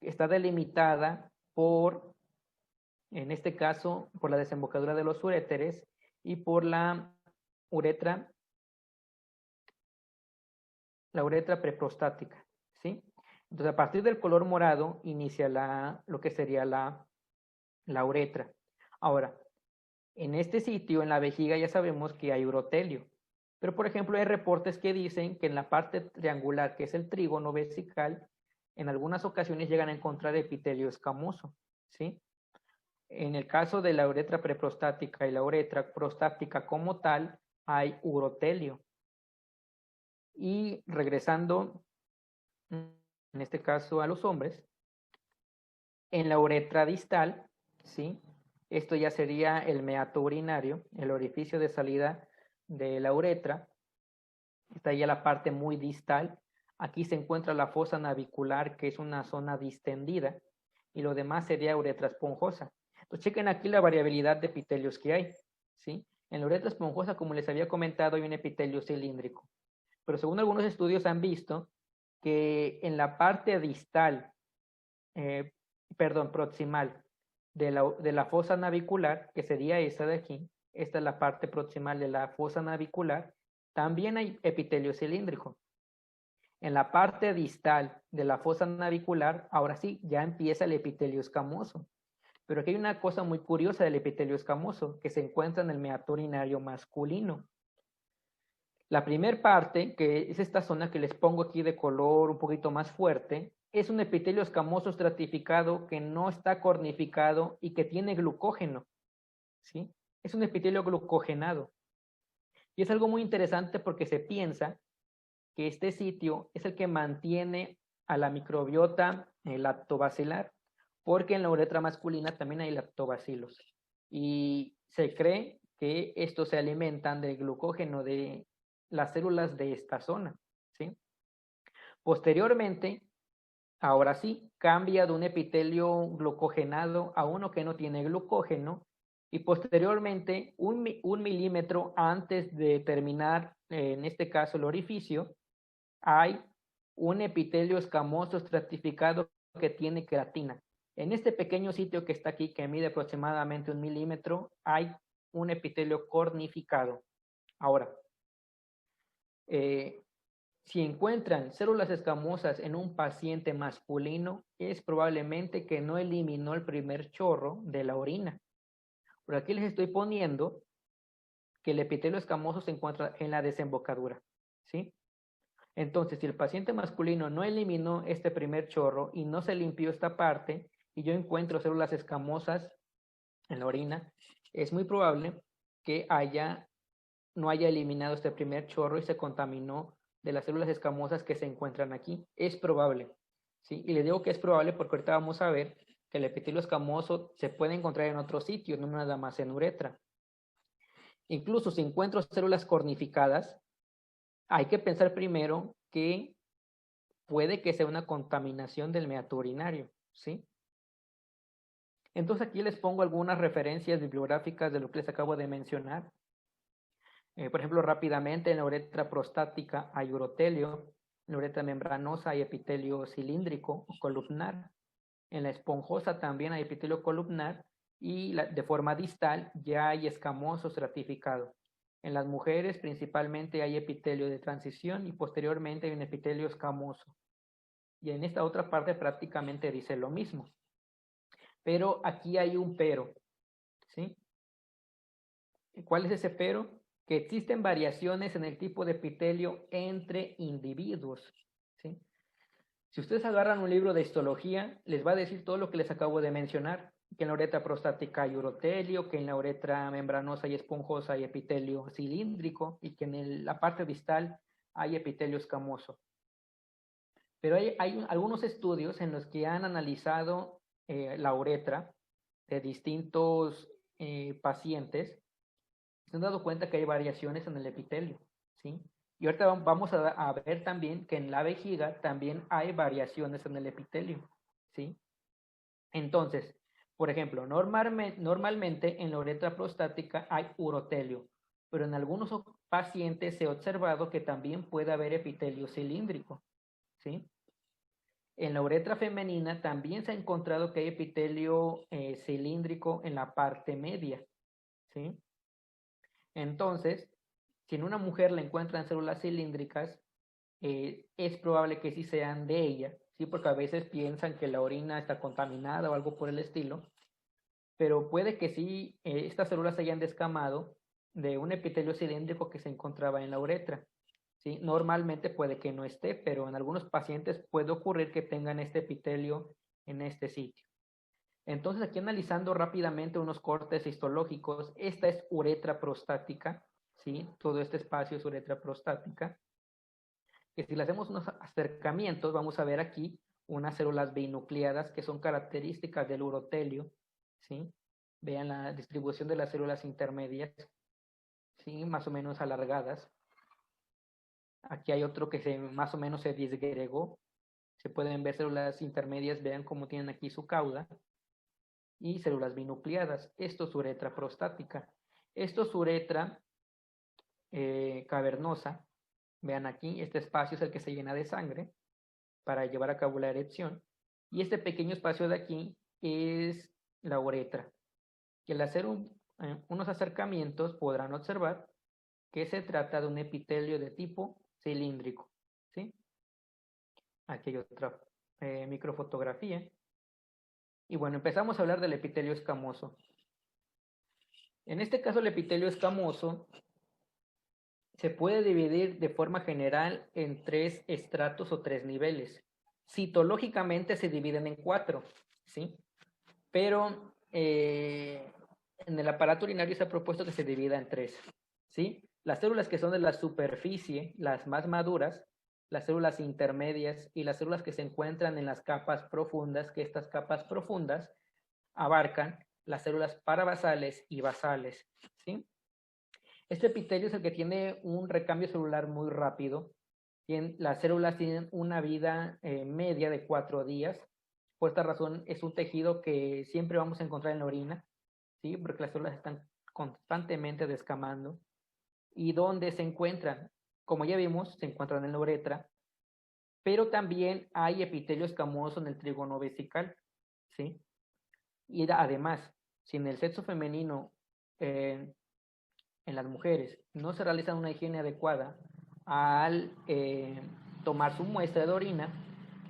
Está delimitada por, en este caso, por la desembocadura de los uréteres y por la uretra preprostática, ¿sí? Entonces, a partir del color morado inicia lo que sería la uretra. Ahora, en este sitio, en la vejiga, ya sabemos que hay urotelio. Pero, por ejemplo, hay reportes que dicen que en la parte triangular, que es el trígono vesical, en algunas ocasiones llegan a encontrar epitelio escamoso, ¿sí? En el caso de la uretra preprostática y la uretra prostática como tal, hay urotelio. Y regresando, en este caso a los hombres, en la uretra distal, ¿sí? Esto ya sería el meato urinario, el orificio de salida de la uretra. Está ya la parte muy distal. Aquí se encuentra la fosa navicular, que es una zona distendida, y lo demás sería uretra esponjosa. Entonces, chequen aquí la variabilidad de epitelios que hay, ¿sí? En la uretra esponjosa, como les había comentado, hay un epitelio cilíndrico. Pero según algunos estudios han visto que en la parte distal, proximal de la fosa navicular, que sería esta de aquí, esta es la parte proximal de la fosa navicular, también hay epitelio cilíndrico. En la parte distal de la fosa navicular, ahora sí, ya empieza el epitelio escamoso. Pero aquí hay una cosa muy curiosa del epitelio escamoso, que se encuentra en el meato urinario masculino. La primera parte, que es esta zona que les pongo aquí de color un poquito más fuerte, es un epitelio escamoso estratificado que no está cornificado y que tiene glucógeno, ¿sí? Es un epitelio glucogenado. Y es algo muy interesante porque se piensa que este sitio es el que mantiene a la microbiota lactobacilar, porque en la uretra masculina también hay lactobacilos. Y se cree que estos se alimentan del glucógeno de las células de esta zona, ¿sí? Posteriormente, ahora sí, cambia de un epitelio glucogenado a uno que no tiene glucógeno y posteriormente, un milímetro antes de terminar, en este caso, el orificio, hay un epitelio escamoso estratificado que tiene queratina. En este pequeño sitio que está aquí, que mide aproximadamente 1 milímetro, hay un epitelio cornificado. Ahora, si encuentran células escamosas en un paciente masculino, es probablemente que no eliminó el primer chorro de la orina. Por aquí les estoy poniendo que el epitelio escamoso se encuentra en la desembocadura, ¿sí? Entonces, si el paciente masculino no eliminó este primer chorro y no se limpió esta parte, y yo encuentro células escamosas en la orina, es muy probable que no haya eliminado este primer chorro y se contaminó de las células escamosas que se encuentran aquí. Es probable, ¿sí? Y le digo que es probable porque ahorita vamos a ver que el epitelio escamoso se puede encontrar en otros sitios, no nada más en uretra. Incluso si encuentro células cornificadas, hay que pensar primero que puede que sea una contaminación del meato urinario, ¿sí? Entonces aquí les pongo algunas referencias bibliográficas de lo que les acabo de mencionar. Por ejemplo, rápidamente, en la uretra prostática hay urotelio, en la uretra membranosa hay epitelio cilíndrico o columnar, en la esponjosa también hay epitelio columnar y de forma distal ya hay escamoso estratificado. En las mujeres principalmente hay epitelio de transición y posteriormente hay un epitelio escamoso. Y en esta otra parte prácticamente dice lo mismo. Pero aquí hay un pero, ¿sí? ¿Cuál es ese pero? Que existen variaciones en el tipo de epitelio entre individuos, ¿sí? Si ustedes agarran un libro de histología, les va a decir todo lo que les acabo de mencionar, que en la uretra prostática hay urotelio, que en la uretra membranosa y esponjosa hay epitelio cilíndrico y que en la parte distal hay epitelio escamoso. Pero hay algunos estudios en los que han analizado la uretra de distintos pacientes. Se han dado cuenta que hay variaciones en el epitelio, ¿sí? Y ahorita vamos a ver también que en la vejiga también hay variaciones en el epitelio, ¿sí? Entonces, por ejemplo, normalmente en la uretra prostática hay urotelio, pero en algunos pacientes se ha observado que también puede haber epitelio cilíndrico, ¿sí? En la uretra femenina también se ha encontrado que hay epitelio cilíndrico en la parte media, ¿sí? Entonces, si en una mujer le encuentran células cilíndricas, es probable que sí sean de ella, ¿sí? Porque a veces piensan que la orina está contaminada o algo por el estilo, pero puede que sí estas células se hayan descamado de un epitelio cilíndrico que se encontraba en la uretra, ¿sí? Normalmente puede que no esté, pero en algunos pacientes puede ocurrir que tengan este epitelio en este sitio. Entonces, aquí analizando rápidamente unos cortes histológicos, esta es uretra prostática, ¿sí? Todo este espacio es uretra prostática. Que si le hacemos unos acercamientos, vamos a ver aquí unas células binucleadas que son características del urotelio, ¿sí? Vean la distribución de las células intermedias, ¿sí? Más o menos alargadas. Aquí hay otro que más o menos se disgregó. Se pueden ver células intermedias, vean cómo tienen aquí su cauda. Y células binucleadas. Esto es uretra prostática. Esto es uretra cavernosa. Vean aquí, este espacio es el que se llena de sangre para llevar a cabo la erección. Y este pequeño espacio de aquí es la uretra. Y al hacer unos acercamientos podrán observar que se trata de un epitelio de tipo cilíndrico, ¿sí? Aquí hay otra microfotografía. Y bueno, empezamos a hablar del epitelio escamoso. En este caso, el epitelio escamoso se puede dividir de forma general en 3 estratos o 3 niveles. Citológicamente se dividen en 4, ¿sí? Pero en el aparato urinario se ha propuesto que se divida en 3, ¿sí? Las células que son de la superficie, las más maduras, las células intermedias y las células que se encuentran en las capas profundas, que estas capas profundas abarcan las células parabasales y basales, ¿sí? Este epitelio es el que tiene un recambio celular muy rápido. Las células tienen una vida media de 4 días. Por esta razón es un tejido que siempre vamos a encontrar en la orina, ¿sí? Porque las células están constantemente descamando. ¿Y dónde se encuentran? Como ya vimos, se encuentran en la uretra, pero también hay epitelio escamoso en el trígono vesical, ¿sí? Y además, si en el sexo femenino en las mujeres no se realiza una higiene adecuada al tomar su muestra de orina,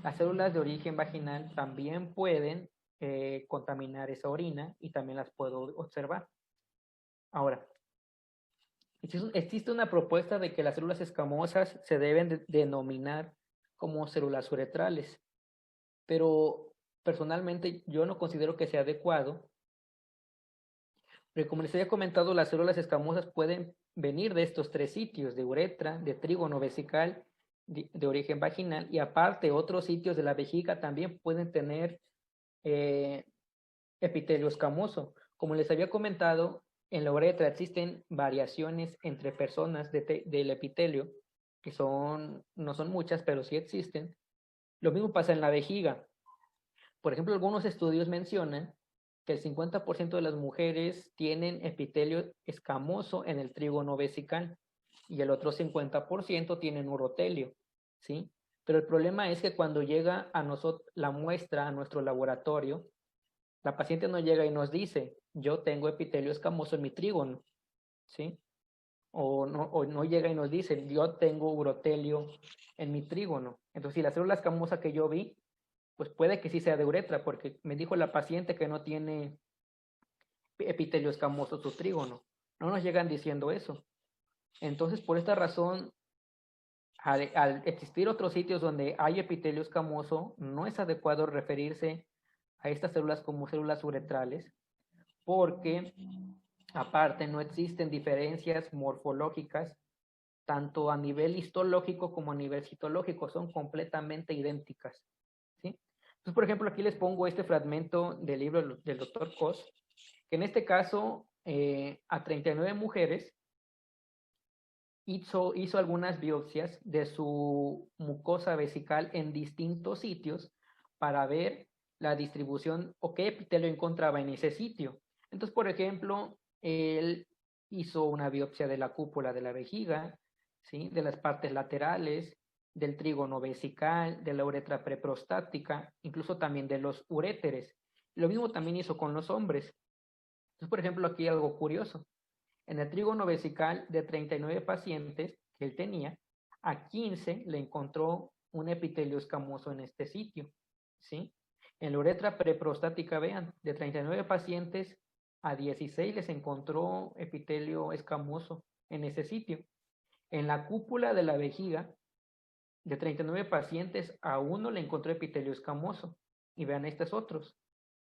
las células de origen vaginal también pueden contaminar esa orina y también las puedo observar. Ahora, existe una propuesta de que las células escamosas se deben denominar como células uretrales, pero personalmente yo no considero que sea adecuado. Pero como les había comentado, las células escamosas pueden venir de estos 3 sitios, de uretra, de trígono vesical, de origen vaginal, y aparte otros sitios de la vejiga también pueden tener epitelio escamoso. Como les había comentado, en la uretra existen variaciones entre personas del epitelio, que no son muchas, pero sí existen. Lo mismo pasa en la vejiga. Por ejemplo, algunos estudios mencionan que el 50% de las mujeres tienen epitelio escamoso en el trígono vesical y el otro 50% tienen urotelio, ¿sí? Pero el problema es que cuando llega a nosotros la muestra a nuestro laboratorio, La paciente no llega y nos dice, yo tengo epitelio escamoso en mi trígono, ¿sí? O no llega y nos dice, yo tengo urotelio en mi trígono. Entonces, si la célula escamosa que yo vi, pues puede que sí sea de uretra, porque me dijo la paciente que no tiene epitelio escamoso su trígono. No nos llegan diciendo eso. Entonces, por esta razón, al existir otros sitios donde hay epitelio escamoso, no es adecuado referirse a estas células como células uretrales, porque aparte no existen diferencias morfológicas tanto a nivel histológico como a nivel citológico, son completamente idénticas, ¿sí? Entonces, por ejemplo, aquí les pongo este fragmento del libro del doctor Cos, que en este caso a 39 mujeres hizo algunas biopsias de su mucosa vesical en distintos sitios para ver la distribución o qué epitelio encontraba en ese sitio. Entonces, por ejemplo, él hizo una biopsia de la cúpula de la vejiga, ¿sí? De las partes laterales, del trígono vesical, de la uretra preprostática, incluso también de los uréteres. Lo mismo también hizo con los hombres. Entonces, por ejemplo, aquí hay algo curioso. En el trígono vesical de 39 pacientes que él tenía, a 15 le encontró un epitelio escamoso en este sitio, ¿sí? En la uretra preprostática, vean, de 39 pacientes, a 16 les encontró epitelio escamoso en ese sitio. En la cúpula de la vejiga, de 39 pacientes, a 1 le encontró epitelio escamoso. Y vean estos otros.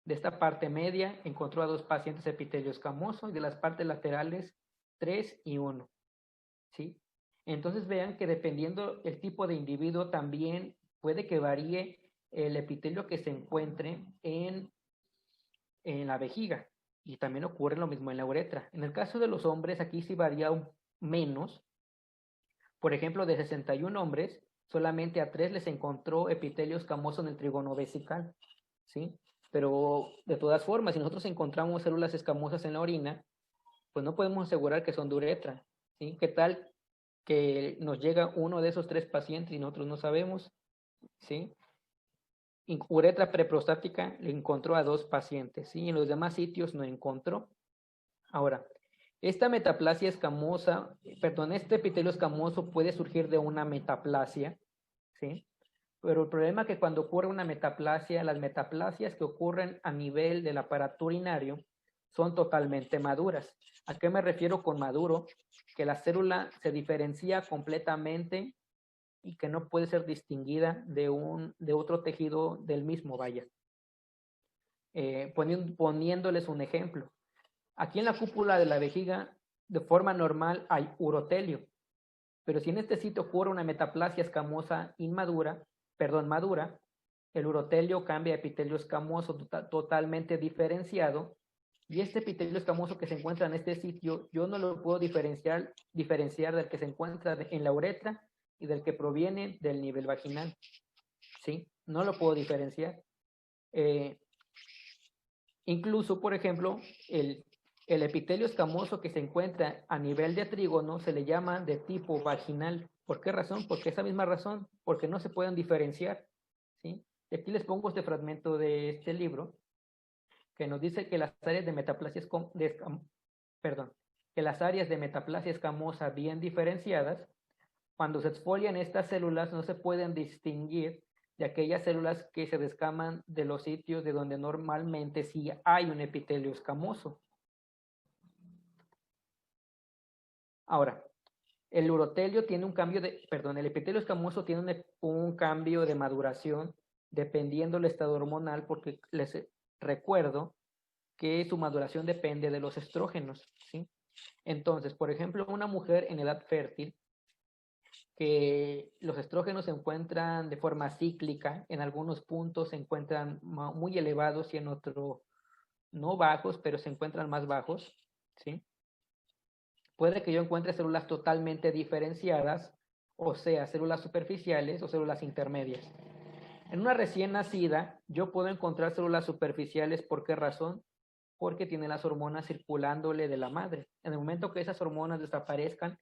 De esta parte media encontró a 2 pacientes epitelio escamoso y de las partes laterales 3 y 1. ¿Sí? Entonces vean que dependiendo el tipo de individuo también puede que varíe el epitelio que se encuentre en la vejiga. Y también ocurre lo mismo en la uretra. En el caso de los hombres, aquí sí varía menos. Por ejemplo, de 61 hombres, solamente a 3 les encontró epitelio escamoso en el trígono vesical, ¿sí? Pero de todas formas, si nosotros encontramos células escamosas en la orina, pues no podemos asegurar que son de uretra, ¿sí? ¿Qué tal que nos llega uno de esos 3 pacientes y nosotros no sabemos, ¿sí? Uretra preprostática le encontró a 2 pacientes, ¿sí? En los demás sitios no encontró. Ahora, esta metaplasia escamosa, este epitelio escamoso puede surgir de una metaplasia, ¿sí? Pero el problema es que cuando ocurre una metaplasia, las metaplasias que ocurren a nivel del aparato urinario son totalmente maduras. ¿A qué me refiero con maduro? Que la célula se diferencia completamente y que no puede ser distinguida de otro tejido del mismo, vaya. Poniéndoles un ejemplo. Aquí en la cúpula de la vejiga, de forma normal, hay urotelio. Pero si en este sitio ocurre una metaplasia escamosa madura, el urotelio cambia a epitelio escamoso totalmente diferenciado. Y este epitelio escamoso que se encuentra en este sitio, yo no lo puedo diferenciar del que se encuentra en la uretra y del que proviene del nivel vaginal. ¿Sí? No lo puedo diferenciar. Incluso, por ejemplo, el epitelio escamoso que se encuentra a nivel de trígono se le llama de tipo vaginal. ¿Por qué razón? Porque esa misma razón, porque no se pueden diferenciar, ¿sí? Y aquí les pongo este fragmento de este libro que nos dice que las áreas de metaplasia escamosa bien diferenciadas, cuando se exfolian estas células no se pueden distinguir de aquellas células que se descaman de los sitios de donde normalmente sí hay un epitelio escamoso. Ahora, el urotelio tiene el epitelio escamoso tiene un cambio de maduración dependiendo del estado hormonal, porque les recuerdo que su maduración depende de los estrógenos, ¿sí? Entonces, por ejemplo, una mujer en edad fértil, que los estrógenos se encuentran de forma cíclica, en algunos puntos se encuentran muy elevados y en otros no bajos, pero se encuentran más bajos, ¿sí? Puede que yo encuentre células totalmente diferenciadas, o sea, células superficiales o células intermedias. En una recién nacida, yo puedo encontrar células superficiales. ¿Por qué razón? Porque tiene las hormonas circulándole de la madre. En el momento que esas hormonas desaparezcan,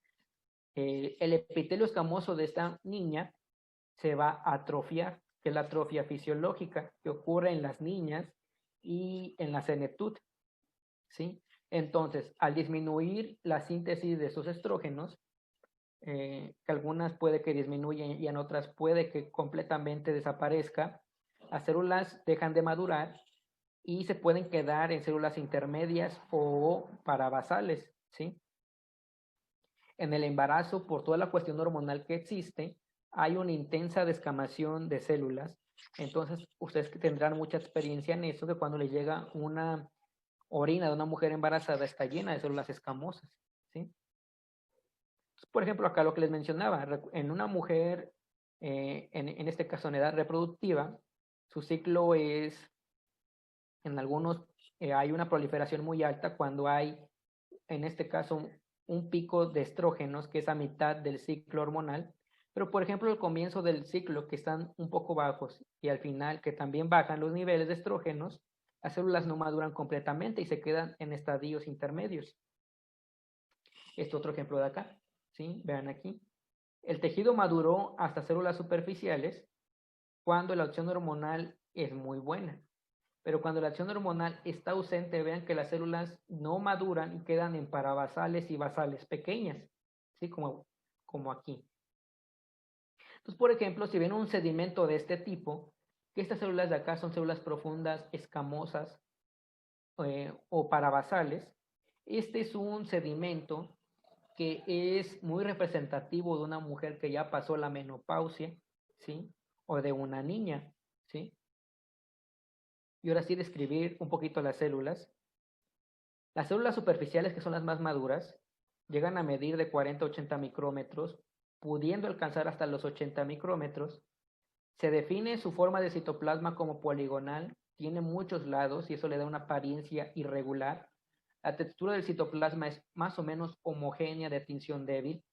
el epitelio escamoso de esta niña se va a atrofiar, que es la atrofia fisiológica que ocurre en las niñas y en la senectud, ¿sí? Entonces, al disminuir la síntesis de esos estrógenos, que algunas puede que disminuyan y en otras puede que completamente desaparezca, las células dejan de madurar y se pueden quedar en células intermedias o parabasales, ¿sí? En el embarazo, por toda la cuestión hormonal que existe, hay una intensa descamación de células. Entonces, ustedes que tendrán mucha experiencia en eso, que cuando les llega una orina de una mujer embarazada está llena de células escamosas, ¿sí? Por ejemplo, acá lo que les mencionaba, en una mujer, en este caso en edad reproductiva, su ciclo es, en algunos, hay una proliferación muy alta cuando hay, en este caso, un pico de estrógenos, que es a mitad del ciclo hormonal, pero por ejemplo, al comienzo del ciclo, que están un poco bajos, y al final, que también bajan los niveles de estrógenos, las células no maduran completamente y se quedan en estadios intermedios. Este otro ejemplo de acá, ¿sí? Vean aquí. El tejido maduró hasta células superficiales cuando la acción hormonal es muy buena. Pero cuando la acción hormonal está ausente, vean que las células no maduran y quedan en parabasales y basales pequeñas, ¿sí? Como aquí. Entonces, por ejemplo, si ven un sedimento de este tipo, que estas células de acá son células profundas, escamosas o parabasales, este es un sedimento que es muy representativo de una mujer que ya pasó la menopausia, ¿sí? O de una niña, ¿sí? Y ahora sí describir un poquito las células. Las células superficiales, que son las más maduras, llegan a medir de 40 a 80 micrómetros, pudiendo alcanzar hasta los 80 micrómetros. Se define su forma de citoplasma como poligonal, tiene muchos lados y eso le da una apariencia irregular. La textura del citoplasma es más o menos homogénea de tinción débil.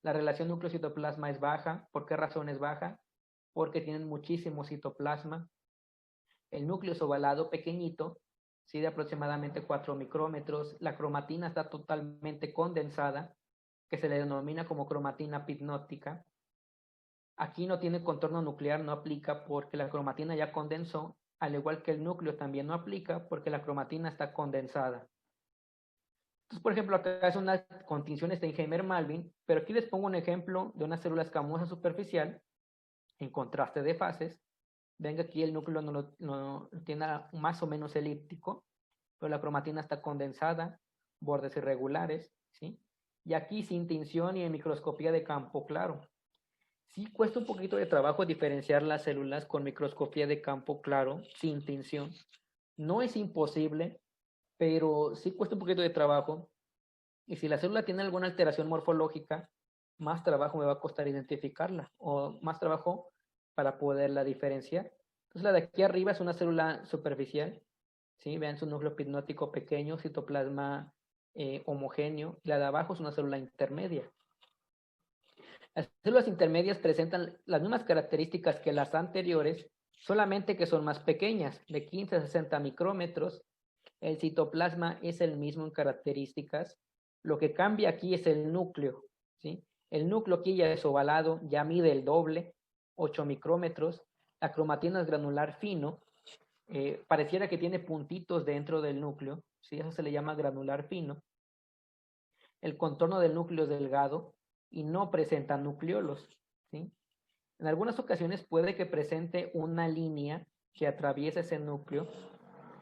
La relación núcleo-citoplasma es baja. ¿Por qué razón es baja? Porque tienen muchísimo citoplasma. El núcleo es ovalado, pequeñito, ¿sí? De aproximadamente 4 micrómetros. La cromatina está totalmente condensada, que se le denomina como cromatina pipnótica. Aquí no tiene contorno nuclear, no aplica porque la cromatina ya condensó, al igual que el núcleo también no aplica porque la cromatina está condensada. Entonces, por ejemplo, acá es una con tinción Steinheimer-Malvin, pero aquí les pongo un ejemplo de una célula escamosa superficial en contraste de fases. Ven que aquí el núcleo no tiene más o menos elíptico, pero la cromatina está condensada, bordes irregulares, ¿sí? Y aquí sin tinción y en microscopía de campo claro. Sí cuesta un poquito de trabajo diferenciar las células con microscopía de campo claro, sin tinción. No es imposible, pero sí cuesta un poquito de trabajo. Y si la célula tiene alguna alteración morfológica, más trabajo me va a costar identificarla o más trabajo para poderla diferenciar. Entonces la de aquí arriba es una célula superficial, ¿sí? Vean su núcleo pipnótico pequeño, citoplasma homogéneo. Y la de abajo es una célula intermedia. Las células intermedias presentan las mismas características que las anteriores, solamente que son más pequeñas, de 15 a 60 micrómetros. El citoplasma es el mismo en características. Lo que cambia aquí es el núcleo, ¿sí? El núcleo aquí ya es ovalado, ya mide el doble, 8 micrómetros. La cromatina es granular fino. Pareciera que tiene puntitos dentro del núcleo, ¿sí? Eso se le llama granular fino. El contorno del núcleo es delgado y no presenta nucleolos, ¿sí? En algunas ocasiones puede que presente una línea que atraviese ese núcleo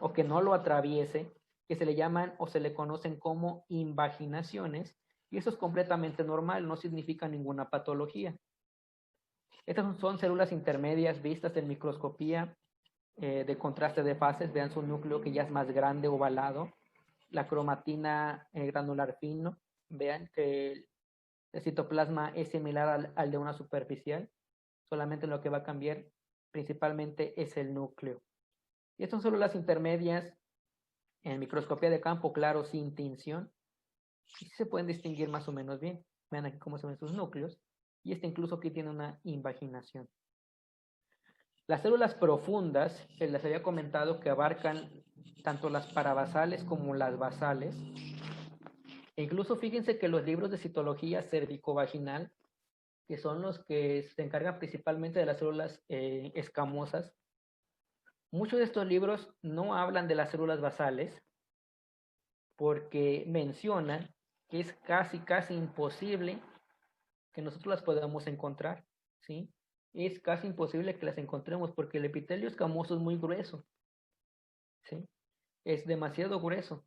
o que no lo atraviese, que se le llaman o se le conocen como invaginaciones, y eso es completamente normal, no significa ninguna patología. Estas son células intermedias vistas en microscopía de contraste de fases. Vean su núcleo que ya es más grande, ovalado. La cromatina granular fino. Vean que el citoplasma es similar al de una superficial. Solamente lo que va a cambiar principalmente es el núcleo. Y estas son células intermedias en microscopía de campo claro sin tinción. Y se pueden distinguir más o menos bien. Vean aquí cómo se ven sus núcleos. Y este incluso aquí tiene una invaginación. Las células profundas, que les había comentado que abarcan tanto las parabasales como las basales. E incluso fíjense que los libros de citología cervicovaginal, que son los que se encargan principalmente de las células escamosas, Muchos de estos libros no hablan de las células basales porque mencionan que es casi imposible que nosotros las podamos encontrar, ¿sí? Es casi imposible que las encontremos porque el epitelio escamoso es muy grueso, ¿sí? Es demasiado grueso.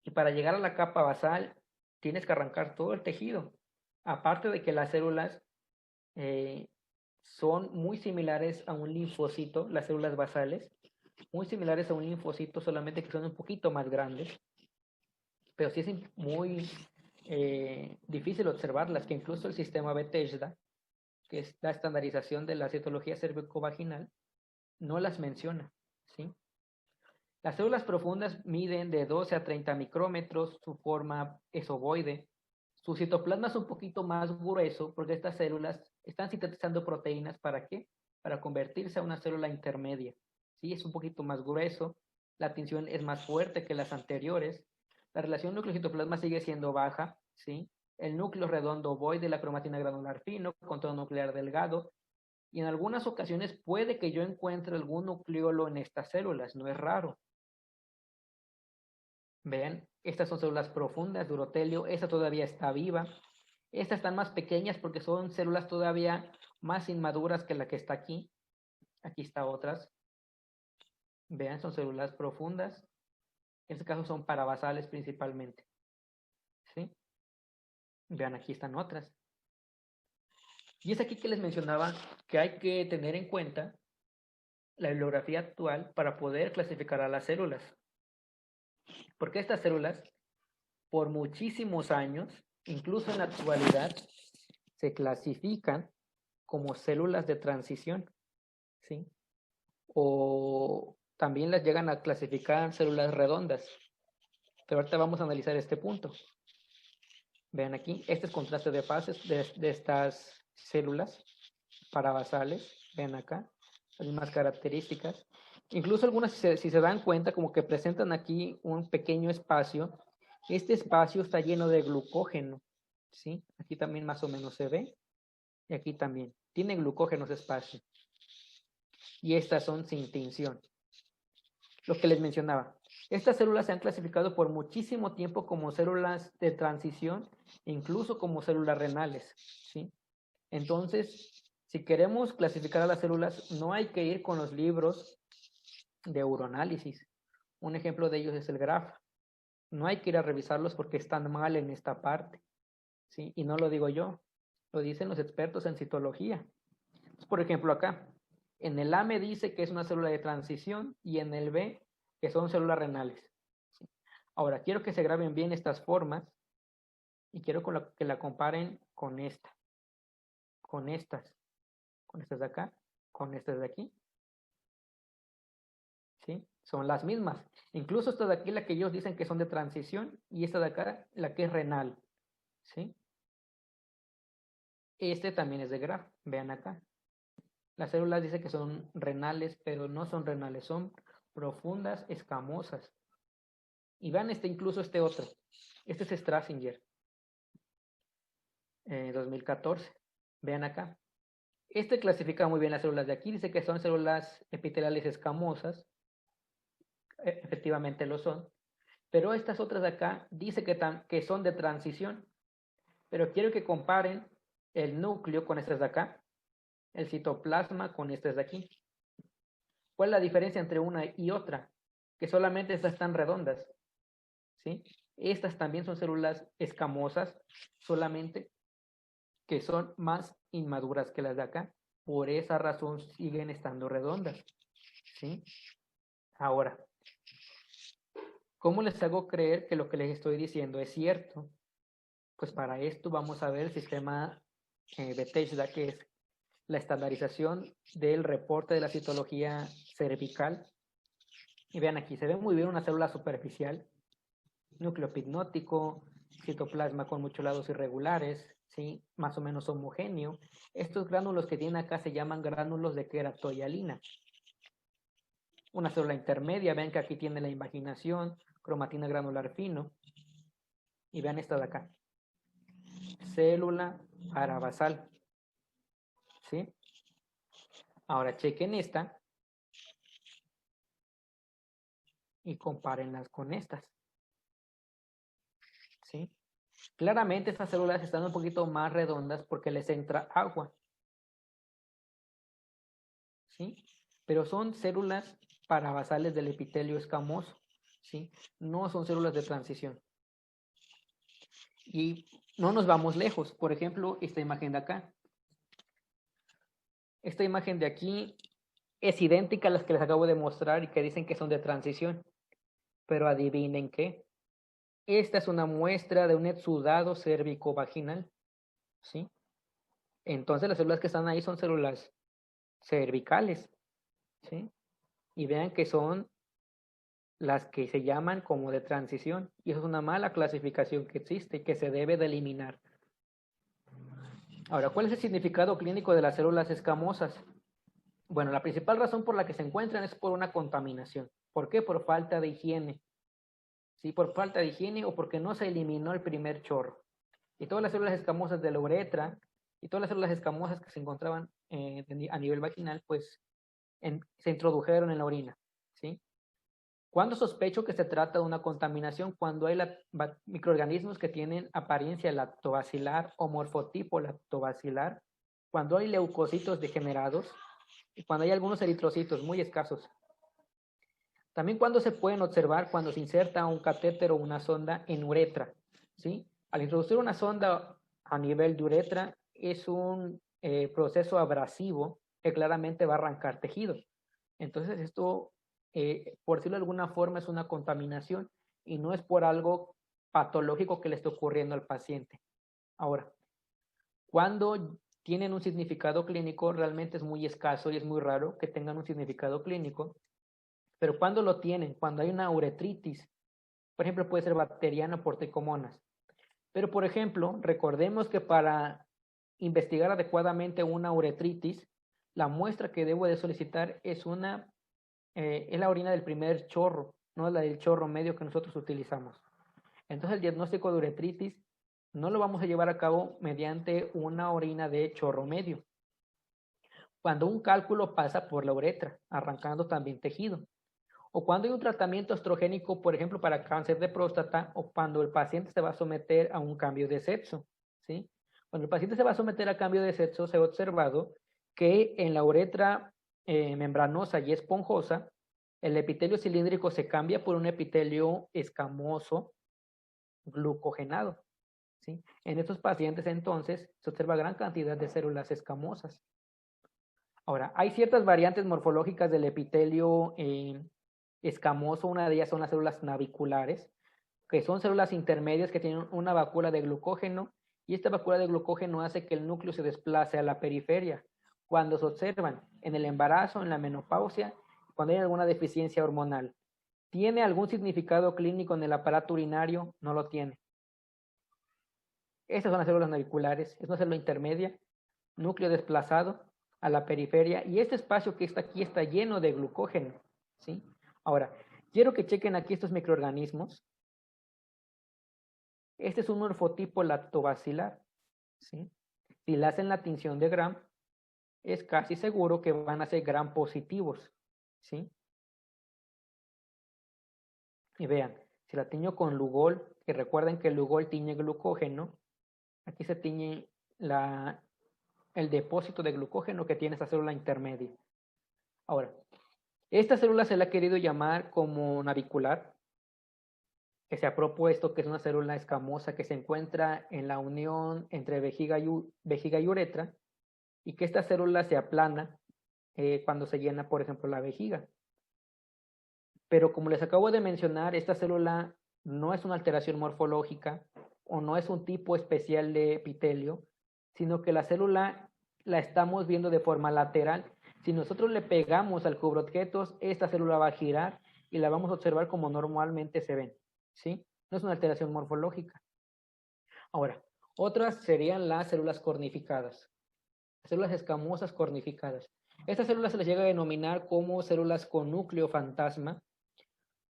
Y para llegar a la capa basal tienes que arrancar todo el tejido. Aparte de que las células son muy similares a un linfocito, las células basales, muy similares a un linfocito, solamente que son un poquito más grandes. Pero sí es muy difícil observarlas, que incluso el sistema Bethesda, que es la estandarización de la citología cervicovaginal, no las menciona, ¿sí? Las células profundas miden de 12 a 30 micrómetros, su forma es ovoide. Su citoplasma es un poquito más grueso porque estas células están sintetizando proteínas. ¿Para qué? Para convertirse a una célula intermedia. ¿Sí? Es un poquito más grueso, la tinción es más fuerte que las anteriores, la relación núcleo-citoplasma sigue siendo baja, ¿sí? El núcleo redondo ovoide, la cromatina granular fino, contorno nuclear delgado, y en algunas ocasiones puede que yo encuentre algún nucleolo en estas células, no es raro. Vean, estas son células profundas de urotelio, esta todavía está viva. Estas están más pequeñas porque son células todavía más inmaduras que la que está aquí. Aquí está otras. Vean, son células profundas. En este caso son parabasales principalmente. ¿Sí? Vean, aquí están otras. Y es aquí que les mencionaba que hay que tener en cuenta la bibliografía actual para poder clasificar a las células. Porque estas células, por muchísimos años, incluso en la actualidad, se clasifican como células de transición, ¿sí? O también las llegan a clasificar en células redondas. Pero ahorita vamos a analizar este punto. Vean aquí, este es contraste de fases de estas células parabasales. Vean acá, las mismas características. Incluso algunas, si se dan cuenta, como que presentan aquí un pequeño espacio. Este espacio está lleno de glucógeno, ¿sí? Aquí también más o menos se ve. Y aquí también. Tiene glucógeno ese espacio. Y estas son sin tinción. Lo que les mencionaba. Estas células se han clasificado por muchísimo tiempo como células de transición, incluso como células renales, ¿sí? Entonces, si queremos clasificar a las células, no hay que ir con los libros de uroanálisis. Un ejemplo de ellos es el GRAPH. No hay que ir a revisarlos porque están mal en esta parte, ¿sí? Y no lo digo yo, lo dicen los expertos en citología. Por ejemplo, acá, en el A me dice que es una célula de transición y en el B que son células renales. ¿Sí? Ahora, quiero que se graben bien estas formas y quiero que la comparen con esta, con estas de acá, con estas de aquí. ¿Sí? Son las mismas. Incluso esta de aquí, la que ellos dicen que son de transición, y esta de acá, la que es renal. ¿Sí? Este también es de Graf. Vean acá. Las células dicen que son renales, pero no son renales, son profundas, escamosas. Y vean incluso este otro. Este es Strasinger, 2014. Vean acá. Este clasifica muy bien las células de aquí. Dice que son células epiteliales escamosas. Efectivamente lo son. Pero estas otras de acá dice que son de transición. Pero quiero que comparen el núcleo con estas de acá, el citoplasma con estas de aquí. ¿Cuál es la diferencia entre una y otra? Que solamente estas están redondas, ¿sí? Estas también son células escamosas, solamente que son más inmaduras que las de acá. Por esa razón siguen estando redondas, ¿sí? Ahora, ¿cómo les hago creer que lo que les estoy diciendo es cierto? Pues para esto vamos a ver el sistema Bethesda, que es la estandarización del reporte de la citología cervical. Y vean aquí, se ve muy bien una célula superficial, núcleo epinótico, citoplasma con muchos lados irregulares, ¿sí? Más o menos homogéneo. Estos gránulos que tienen acá se llaman gránulos de queratoialina. Una célula intermedia, vean que aquí tiene la invaginación, cromatina granular fino. Y vean esta de acá. Célula parabasal. ¿Sí? Ahora chequen esta. y compárenlas con estas. ¿Sí? Claramente estas células están un poquito más redondas porque les entra agua. ¿Sí? Pero son células parabasales del epitelio escamoso. ¿Sí? No son células de transición. Y no nos vamos lejos. Por ejemplo, esta imagen de acá. Esta imagen de aquí es idéntica a las que les acabo de mostrar y que dicen que son de transición. Pero adivinen qué. Esta es una muestra de un exudado cérvico-vaginal. ¿Sí? Entonces las células que están ahí son células cervicales. ¿Sí? Y vean que son las que se llaman como de transición. Y eso es una mala clasificación que existe y que se debe de eliminar. Ahora, ¿cuál es el significado clínico de las células escamosas? Bueno, la principal razón por la que se encuentran es por una contaminación. ¿Por qué? Por falta de higiene. ¿Sí? Por falta de higiene o porque no se eliminó el primer chorro. Y todas las células escamosas de la uretra y todas las células escamosas que se encontraban a nivel vaginal, pues se introdujeron en la orina. ¿Sí? ¿Cuándo sospecho que se trata de una contaminación? Cuando hay microorganismos que tienen apariencia lactobacilar o morfotipo lactobacilar, cuando hay leucocitos degenerados y cuando hay algunos eritrocitos muy escasos. También cuando se pueden observar cuando se inserta un catéter o una sonda en uretra. ¿Sí? Al introducir una sonda a nivel de uretra es un proceso abrasivo que claramente va a arrancar tejidos. Entonces esto, por decirlo de alguna forma, es una contaminación y no es por algo patológico que le esté ocurriendo al paciente. Ahora, cuando tienen un significado clínico, realmente es muy escaso y es muy raro que tengan un significado clínico, pero cuando lo tienen, cuando hay una uretritis, por ejemplo, puede ser bacteriana por tricomonas. Pero, por ejemplo, recordemos que para investigar adecuadamente una uretritis, la muestra que debo de solicitar es la orina del primer chorro, no la del chorro medio que nosotros utilizamos. Entonces, el diagnóstico de uretritis no lo vamos a llevar a cabo mediante una orina de chorro medio. Cuando un cálculo pasa por la uretra, arrancando también tejido. O cuando hay un tratamiento estrogénico, por ejemplo, para cáncer de próstata, o cuando el paciente se va a someter a un cambio de sexo. ¿Sí? Cuando el paciente se va a someter a cambio de sexo, se ha observado que en la uretra membranosa y esponjosa, el epitelio cilíndrico se cambia por un epitelio escamoso glucogenado. ¿Sí? En estos pacientes, entonces, se observa gran cantidad de células escamosas. Ahora, hay ciertas variantes morfológicas del epitelio escamoso. Una de ellas son las células naviculares, que son células intermedias que tienen una vacuola de glucógeno, y esta vacuola de glucógeno hace que el núcleo se desplace a la periferia. Cuando se observan en el embarazo, en la menopausia, cuando hay alguna deficiencia hormonal. ¿Tiene algún significado clínico en el aparato urinario? No lo tiene. Estas son las células naviculares, es una célula intermedia, núcleo desplazado a la periferia, y este espacio que está aquí está lleno de glucógeno. ¿Sí? Ahora, quiero que chequen aquí estos microorganismos. Este es un morfotipo lactobacilar. ¿Sí? Si le hacen la tinción de Gram, es casi seguro que van a ser Gram positivos. ¿Sí? Y vean, si la tiño con Lugol, que recuerden que el Lugol tiñe glucógeno, aquí se tiñe el depósito de glucógeno que tiene esta célula intermedia. Ahora, esta célula se la ha querido llamar como navicular, que se ha propuesto que es una célula escamosa que se encuentra en la unión entre vejiga y uretra, y que esta célula se aplana cuando se llena, por ejemplo, la vejiga. Pero como les acabo de mencionar, esta célula no es una alteración morfológica o no es un tipo especial de epitelio, sino que la célula la estamos viendo de forma lateral. Si nosotros le pegamos al cubreobjetos, esta célula va a girar y la vamos a observar como normalmente se ven. ¿Sí? No es una alteración morfológica. Ahora, otras serían las células cornificadas, células escamosas cornificadas. Estas células se les llega a denominar como células con núcleo fantasma.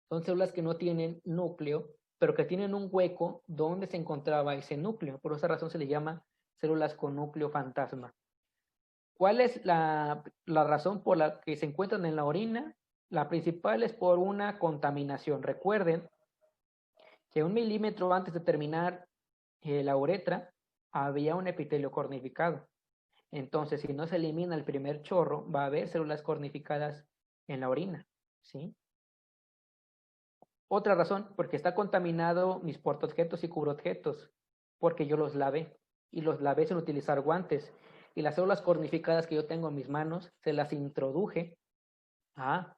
Son células que no tienen núcleo, pero que tienen un hueco donde se encontraba ese núcleo. Por esa razón se les llama células con núcleo fantasma. ¿Cuál es la razón por la que se encuentran en la orina? La principal es por una contaminación. Recuerden que 1 milímetro antes de terminar la uretra había un epitelio cornificado. Entonces, si no se elimina el primer chorro, va a haber células cornificadas en la orina, ¿sí? Otra razón, porque está contaminado mis portaobjetos y cubreobjetos, porque yo los lavé, y los lavé sin utilizar guantes. Y las células cornificadas que yo tengo en mis manos, se las introduje a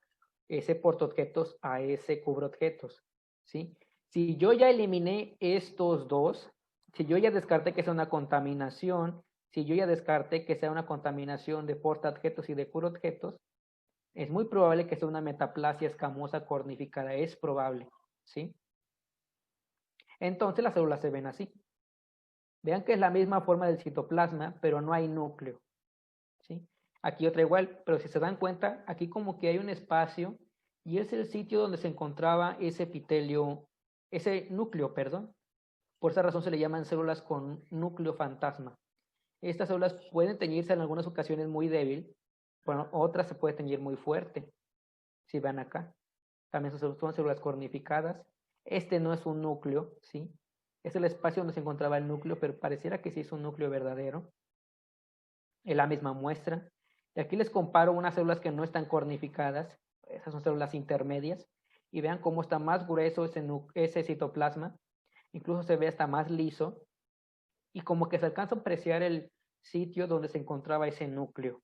ese portaobjetos, a ese cubreobjetos, ¿sí? Si yo ya eliminé estos dos, si yo ya descarté que sea una contaminación, si yo ya descarté que sea una contaminación de portaobjetos y de cubreobjetos, es muy probable que sea una metaplasia escamosa cornificada, es probable, ¿sí? Entonces las células se ven así. Vean que es la misma forma del citoplasma, pero no hay núcleo, ¿sí? Aquí otra igual, pero si se dan cuenta, aquí como que hay un espacio y es el sitio donde se encontraba ese epitelio, ese núcleo, perdón. Por esa razón se le llaman células con núcleo fantasma. Estas células pueden teñirse en algunas ocasiones muy débil, bueno, otras se puede teñir muy fuerte. Si ven acá, también son células cornificadas. Este no es un núcleo, ¿sí? Es el espacio donde se encontraba el núcleo, pero pareciera que sí es un núcleo verdadero. Es la misma muestra. Y aquí les comparo unas células que no están cornificadas. Esas son células intermedias. Y vean cómo está más grueso ese citoplasma. Incluso se ve hasta más liso. Y como que se alcanza a apreciar el sitio donde se encontraba ese núcleo.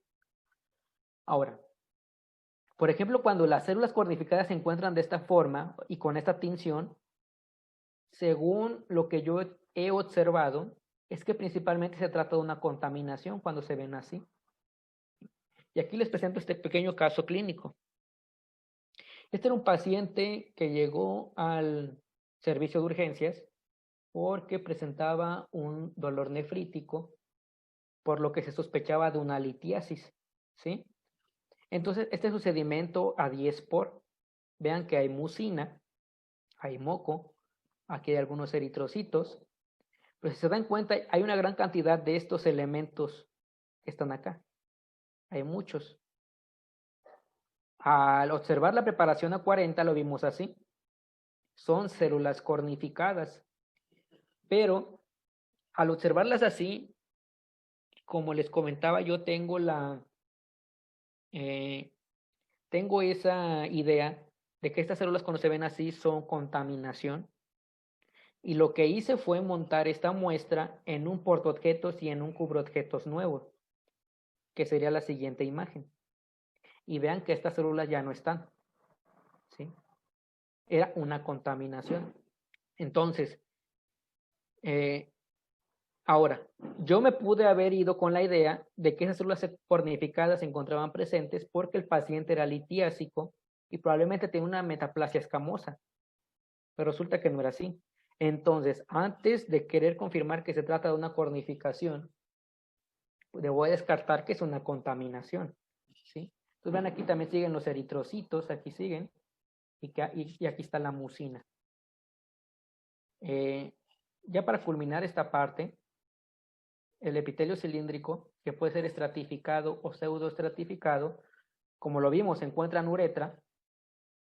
Ahora, por ejemplo, cuando las células cornificadas se encuentran de esta forma y con esta tinción, según lo que yo he observado, es que principalmente se trata de una contaminación cuando se ven así. Y aquí les presento este pequeño caso clínico. Este era un paciente que llegó al servicio de urgencias porque presentaba un dolor nefrítico, por lo que se sospechaba de una litiasis, ¿sí? Entonces, este es su sedimento a 10 por. Vean que hay mucina, hay moco, aquí hay algunos eritrocitos, pero si se dan cuenta, hay una gran cantidad de estos elementos que están acá. Hay muchos. Al observar la preparación a 40 lo vimos así. Son células cornificadas. Pero al observarlas así, como les comentaba, yo tengo tengo esa idea de que estas células cuando se ven así son contaminación. Y lo que hice fue montar esta muestra en un portaobjetos y en un cubreobjetos nuevo, que sería la siguiente imagen. Y vean que estas células ya no están, ¿sí? Era una contaminación. Entonces, ahora, yo me pude haber ido con la idea de que esas células cornificadas se encontraban presentes porque el paciente era litiásico y probablemente tenía una metaplasia escamosa, pero resulta que no era así. Entonces, antes de querer confirmar que se trata de una cornificación, debo descartar que es una contaminación, ¿sí? Entonces, vean, aquí también siguen los eritrocitos, aquí siguen, y aquí está la mucina. Ya para culminar esta parte, el epitelio cilíndrico, que puede ser estratificado o pseudoestratificado, como lo vimos, se encuentra en uretra,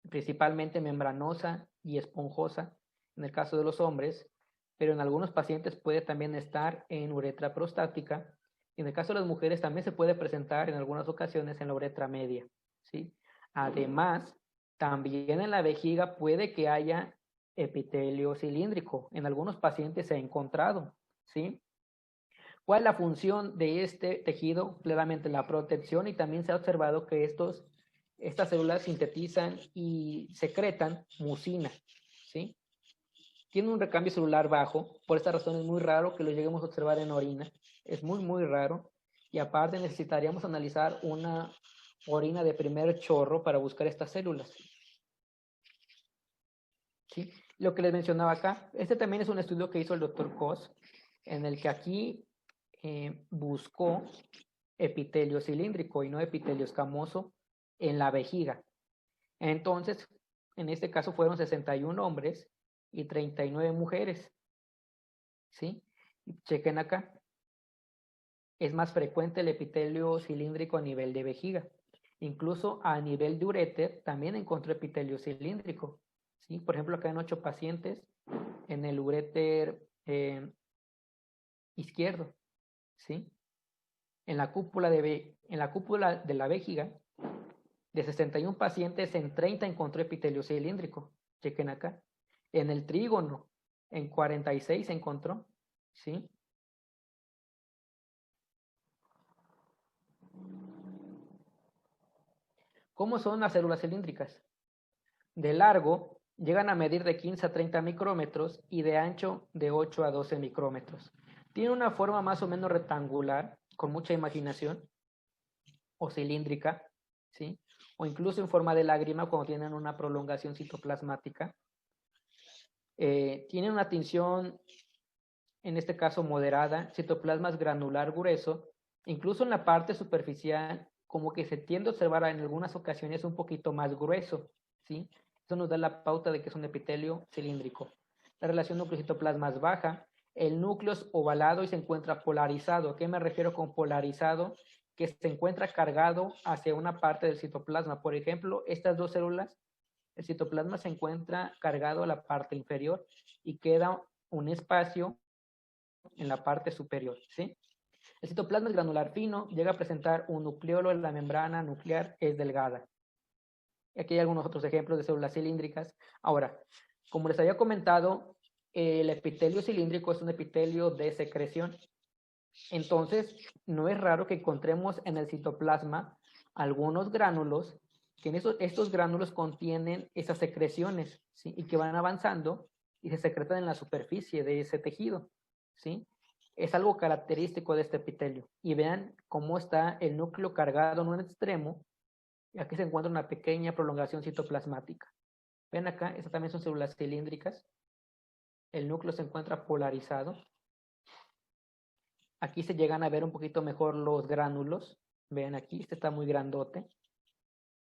principalmente membranosa y esponjosa, en el caso de los hombres, pero en algunos pacientes puede también estar en uretra prostática, y en el caso de las mujeres también se puede presentar en algunas ocasiones en la uretra media, ¿sí? Además, también en la vejiga puede que haya epitelio cilíndrico, en algunos pacientes se ha encontrado, ¿sí? ¿Cuál es la función de este tejido? Claramente la protección, y también se ha observado que estas células sintetizan y secretan mucina, ¿sí? Tiene un recambio celular bajo, por esta razón es muy raro que lo lleguemos a observar en orina, es muy, muy raro, y aparte necesitaríamos analizar una orina de primer chorro para buscar estas células, ¿sí? Lo que les mencionaba acá, este también es un estudio que hizo el doctor Cos, en el que aquí buscó epitelio cilíndrico y no epitelio escamoso en la vejiga. Entonces, en este caso fueron 61 hombres y 39 mujeres, ¿sí? Chequen acá. Es más frecuente el epitelio cilíndrico a nivel de vejiga. Incluso a nivel de uréter también encontró epitelio cilíndrico, ¿sí? Por ejemplo, acá en 8 pacientes, en el uréter izquierdo, ¿sí? En la cúpula de la vejiga, de 61 pacientes, en 30 encontró epitelio cilíndrico. Chequen acá. En el trígono, en 46 se encontró, ¿sí? ¿Cómo son las células cilíndricas? De largo, llegan a medir de 15 a 30 micrómetros y de ancho de 8 a 12 micrómetros. Tiene una forma más o menos rectangular, con mucha imaginación, o cilíndrica, ¿sí? O incluso en forma de lágrima cuando tienen una prolongación citoplasmática. Tienen una tinción, en este caso moderada, citoplasma granular grueso, incluso en la parte superficial, como que se tiende a observar en algunas ocasiones un poquito más grueso, ¿sí? Eso nos da la pauta de que es un epitelio cilíndrico. La relación núcleo-citoplasma es baja, el núcleo es ovalado y se encuentra polarizado. ¿A qué me refiero con polarizado? Que se encuentra cargado hacia una parte del citoplasma. Por ejemplo, estas dos células, el citoplasma se encuentra cargado a la parte inferior y queda un espacio en la parte superior, ¿sí? El citoplasma es granular fino, llega a presentar un nucleolo, la membrana nuclear es delgada. Aquí hay algunos otros ejemplos de células cilíndricas. Ahora, como les había comentado, el epitelio cilíndrico es un epitelio de secreción. Entonces, no es raro que encontremos en el citoplasma algunos gránulos, que estos gránulos contienen esas secreciones, ¿sí? Y que van avanzando y se secretan en la superficie de ese tejido, ¿sí? Es algo característico de este epitelio. Y vean cómo está el núcleo cargado en un extremo, y aquí se encuentra una pequeña prolongación citoplasmática. Ven acá, estas también son células cilíndricas. El núcleo se encuentra polarizado. Aquí se llegan a ver un poquito mejor los gránulos. Vean aquí, este está muy grandote.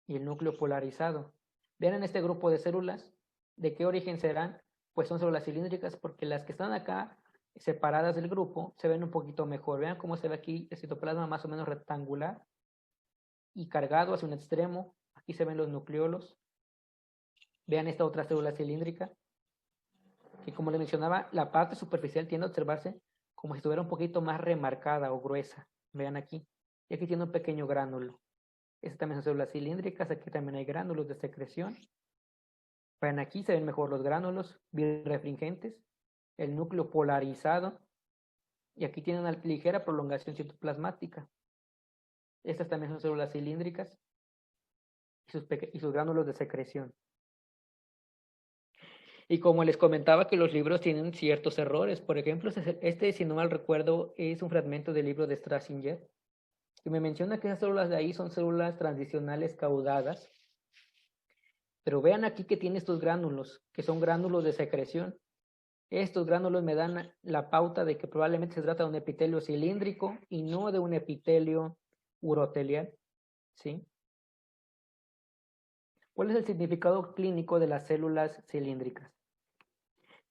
Y el núcleo polarizado. Vean en este grupo de células, ¿de qué origen serán? Pues son células cilíndricas, porque las que están acá separadas del grupo se ven un poquito mejor. Vean cómo se ve aquí el citoplasma más o menos rectangular y cargado hacia un extremo. Aquí se ven los nucleolos. Vean esta otra célula cilíndrica, que como les mencionaba, la parte superficial tiende a observarse como si estuviera un poquito más remarcada o gruesa. Vean aquí. Y aquí tiene un pequeño gránulo. Estas también son células cilíndricas. Aquí también hay gránulos de secreción. Vean aquí, se ven mejor los gránulos birrefringentes. El núcleo polarizado. Y aquí tiene una ligera prolongación citoplasmática. Estas también son células cilíndricas y sus gránulos de secreción. Y como les comentaba que los libros tienen ciertos errores. Por ejemplo, este, si no mal recuerdo, es un fragmento del libro de Strassinger, que me menciona que esas células de ahí son células transicionales caudadas. Pero vean aquí que tiene estos gránulos, que son gránulos de secreción. Estos gránulos me dan la pauta de que probablemente se trata de un epitelio cilíndrico y no de un epitelio urotelial, ¿sí? ¿Cuál es el significado clínico de las células cilíndricas?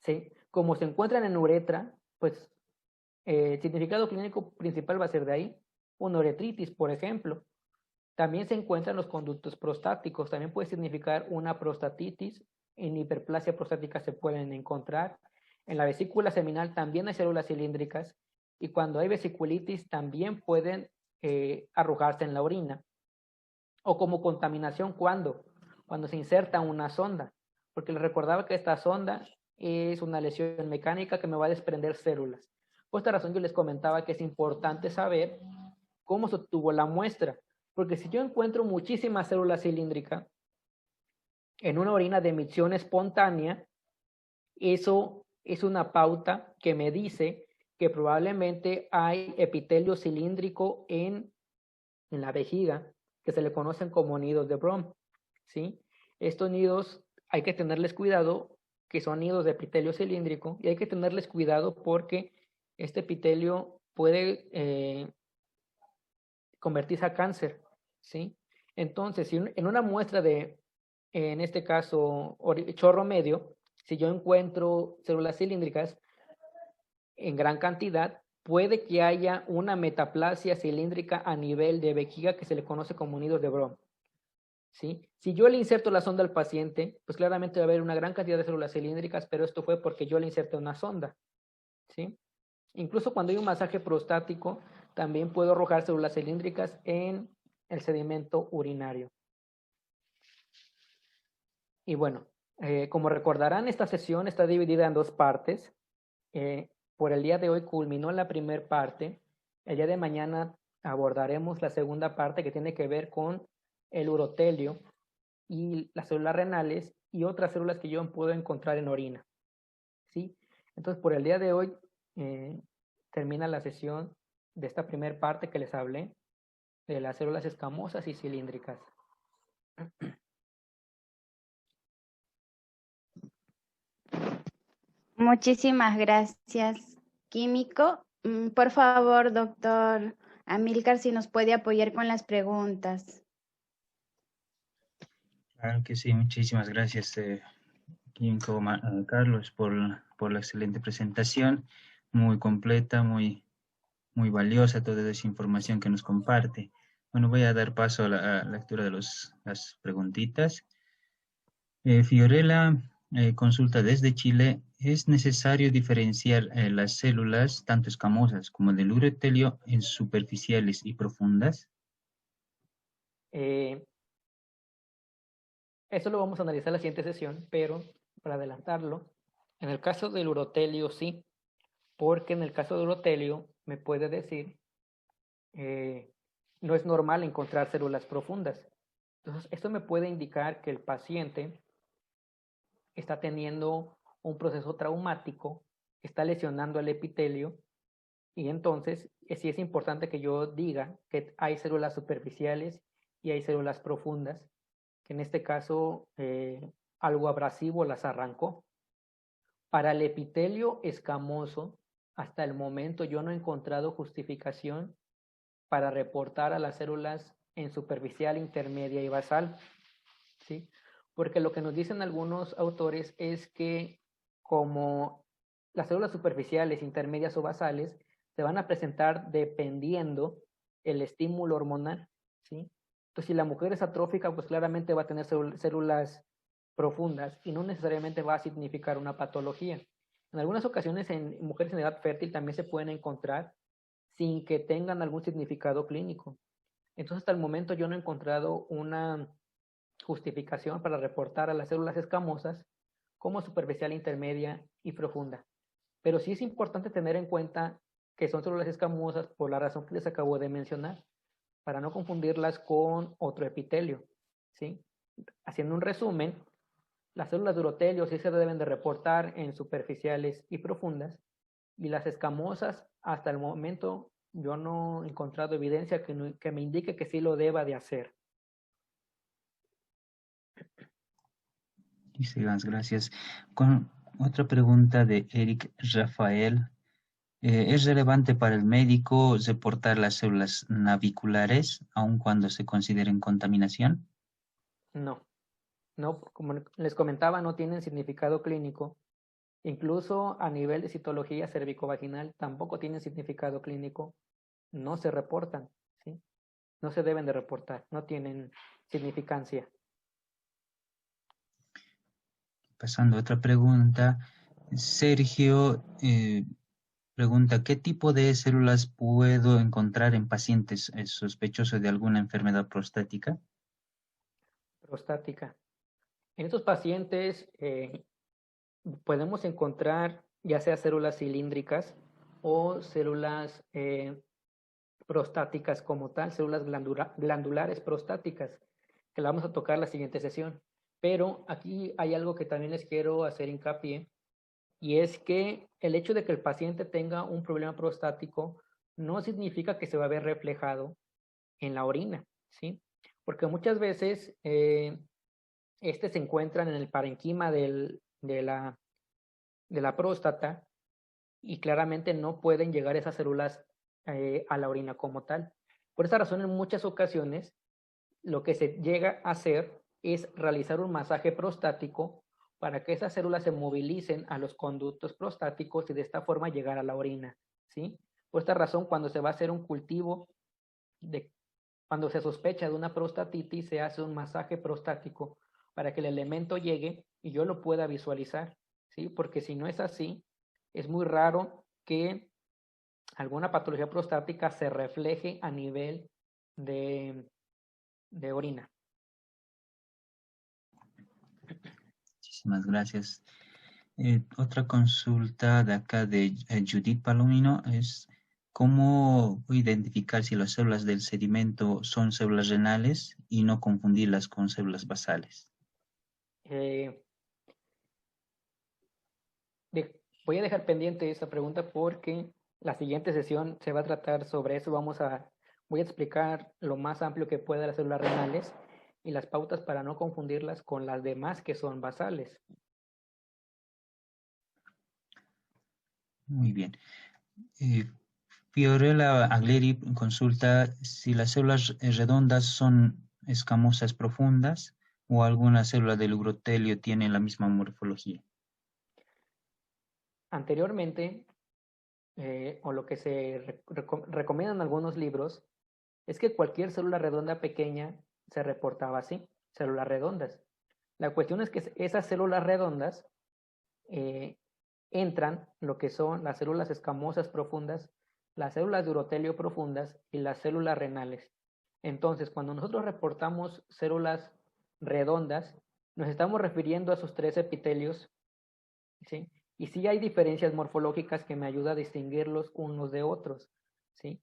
¿Sí? Como se encuentran en uretra, pues el significado clínico principal va a ser de ahí. Una uretritis, por ejemplo. También se encuentran los conductos prostáticos. También puede significar una prostatitis. En hiperplasia prostática se pueden encontrar. En la vesícula seminal también hay células cilíndricas. Y cuando hay vesiculitis también pueden arrojarse en la orina. O como contaminación, ¿cuándo? Cuando se inserta una sonda. Porque les recordaba que esta sonda es una lesión mecánica que me va a desprender células. Por esta razón yo les comentaba que es importante saber cómo se obtuvo la muestra. Porque si yo encuentro muchísimas células cilíndricas en una orina de emisión espontánea, eso es una pauta que me dice que probablemente hay epitelio cilíndrico en la vejiga, que se le conocen como nidos de Brom, ¿sí? Estos nidos hay que tenerles cuidado, que son nidos de epitelio cilíndrico, y hay que tenerles cuidado porque este epitelio puede convertirse a cáncer, ¿sí? Entonces, si en una muestra de, en este caso, chorro medio, si yo encuentro células cilíndricas en gran cantidad, puede que haya una metaplasia cilíndrica a nivel de vejiga que se le conoce como nidos de Brom. ¿sí? Si yo le inserto la sonda al paciente, pues claramente va a haber una gran cantidad de células cilíndricas, pero esto fue porque yo le inserté una sonda, ¿sí? Incluso cuando hay un masaje prostático, también puedo arrojar células cilíndricas en el sedimento urinario. Y bueno, como recordarán, esta sesión está dividida en dos partes. Por el día de hoy culminó la primera parte. El día de mañana abordaremos la segunda parte, que tiene que ver con el urotelio y las células renales y otras células que yo puedo encontrar en orina, ¿sí? Entonces, por el día de hoy termina la sesión de esta primera parte que les hablé de las células escamosas y cilíndricas. Muchísimas gracias, químico. Por favor, doctor Amílcar, si nos puede apoyar con las preguntas. Claro que sí, muchísimas gracias, químico Carlos, por la excelente presentación, muy completa, muy valiosa toda esa información que nos comparte. Bueno, voy a dar paso a la lectura de las preguntitas. Fiorella consulta desde Chile, ¿es necesario diferenciar las células, tanto escamosas como del urotelio, en superficiales y profundas? Eso lo vamos a analizar en la siguiente sesión, pero para adelantarlo, en el caso del urotelio sí, porque en el caso del urotelio me puede decir, no es normal encontrar células profundas. Entonces, esto me puede indicar que el paciente está teniendo un proceso traumático, está lesionando el epitelio, y entonces sí es importante que yo diga que hay células superficiales y hay células profundas, que en este caso algo abrasivo las arrancó. Para el epitelio escamoso, hasta el momento yo no he encontrado justificación para reportar a las células en superficial, intermedia y basal, ¿sí? Porque lo que nos dicen algunos autores es que como las células superficiales, intermedias o basales se van a presentar dependiendo el estímulo hormonal, ¿sí? Entonces, si la mujer es atrófica, pues claramente va a tener células profundas y no necesariamente va a significar una patología. En algunas ocasiones en mujeres en edad fértil también se pueden encontrar sin que tengan algún significado clínico. Entonces, hasta el momento yo no he encontrado una justificación para reportar a las células escamosas como superficial, intermedia y profunda. Pero sí es importante tener en cuenta que son células escamosas por la razón que les acabo de mencionar, para no confundirlas con otro epitelio, ¿sí? Haciendo un resumen, las células de urotelio sí se deben de reportar en superficiales y profundas, y las escamosas, hasta el momento, yo no he encontrado evidencia que me indique que sí lo deba de hacer. Muchísimas gracias. Con otra pregunta de Eric Rafael. ¿Es relevante para el médico reportar las células naviculares, aun cuando se consideren contaminación? No, no, como les comentaba, no tienen significado clínico. Incluso a nivel de citología cervicovaginal tampoco tienen significado clínico. No se reportan, ¿sí? No se deben de reportar, no tienen significancia. Pasando a otra pregunta, Sergio pregunta, ¿qué tipo de células puedo encontrar en pacientes sospechosos de alguna enfermedad prostática? Prostática. En estos pacientes podemos encontrar ya sea células cilíndricas o células prostáticas como tal, células glandulares prostáticas, que la vamos a tocar la siguiente sesión. Pero aquí hay algo que también les quiero hacer hincapié, y es que el hecho de que el paciente tenga un problema prostático no significa que se va a ver reflejado en la orina, ¿sí? Porque muchas veces se encuentran en el parenquima de la próstata y claramente no pueden llegar esas células a la orina como tal. Por esa razón, en muchas ocasiones, lo que se llega a hacer es realizar un masaje prostático para que esas células se movilicen a los conductos prostáticos y de esta forma llegar a la orina, ¿sí? Por esta razón, cuando se va a hacer un cultivo de Cuando se sospecha de una prostatitis, se hace un masaje prostático para que el elemento llegue y yo lo pueda visualizar, ¿sí? Porque si no es así, es muy raro que alguna patología prostática se refleje a nivel de orina. Muchísimas gracias. Otra consulta de acá de Judith Palomino es cómo identificar si las células del sedimento son células renales y no confundirlas con células basales. Voy a dejar pendiente esta pregunta porque la siguiente sesión se va a tratar sobre eso. Voy a explicar lo más amplio que pueda las células renales y las pautas para no confundirlas con las demás que son basales. Muy bien. Fiorella Agleri consulta si las células redondas son escamosas profundas o alguna célula del urotelio tiene la misma morfología. Anteriormente, o lo que se recomiendan algunos libros, es que cualquier célula redonda pequeña se reportaba así, células redondas. La cuestión es que esas células redondas entran lo que son las células escamosas profundas, las células de urotelio profundas y las células renales. Entonces, cuando nosotros reportamos células redondas, nos estamos refiriendo a sus tres epitelios, ¿sí? Y sí hay diferencias morfológicas que me ayudan a distinguirlos unos de otros, ¿sí?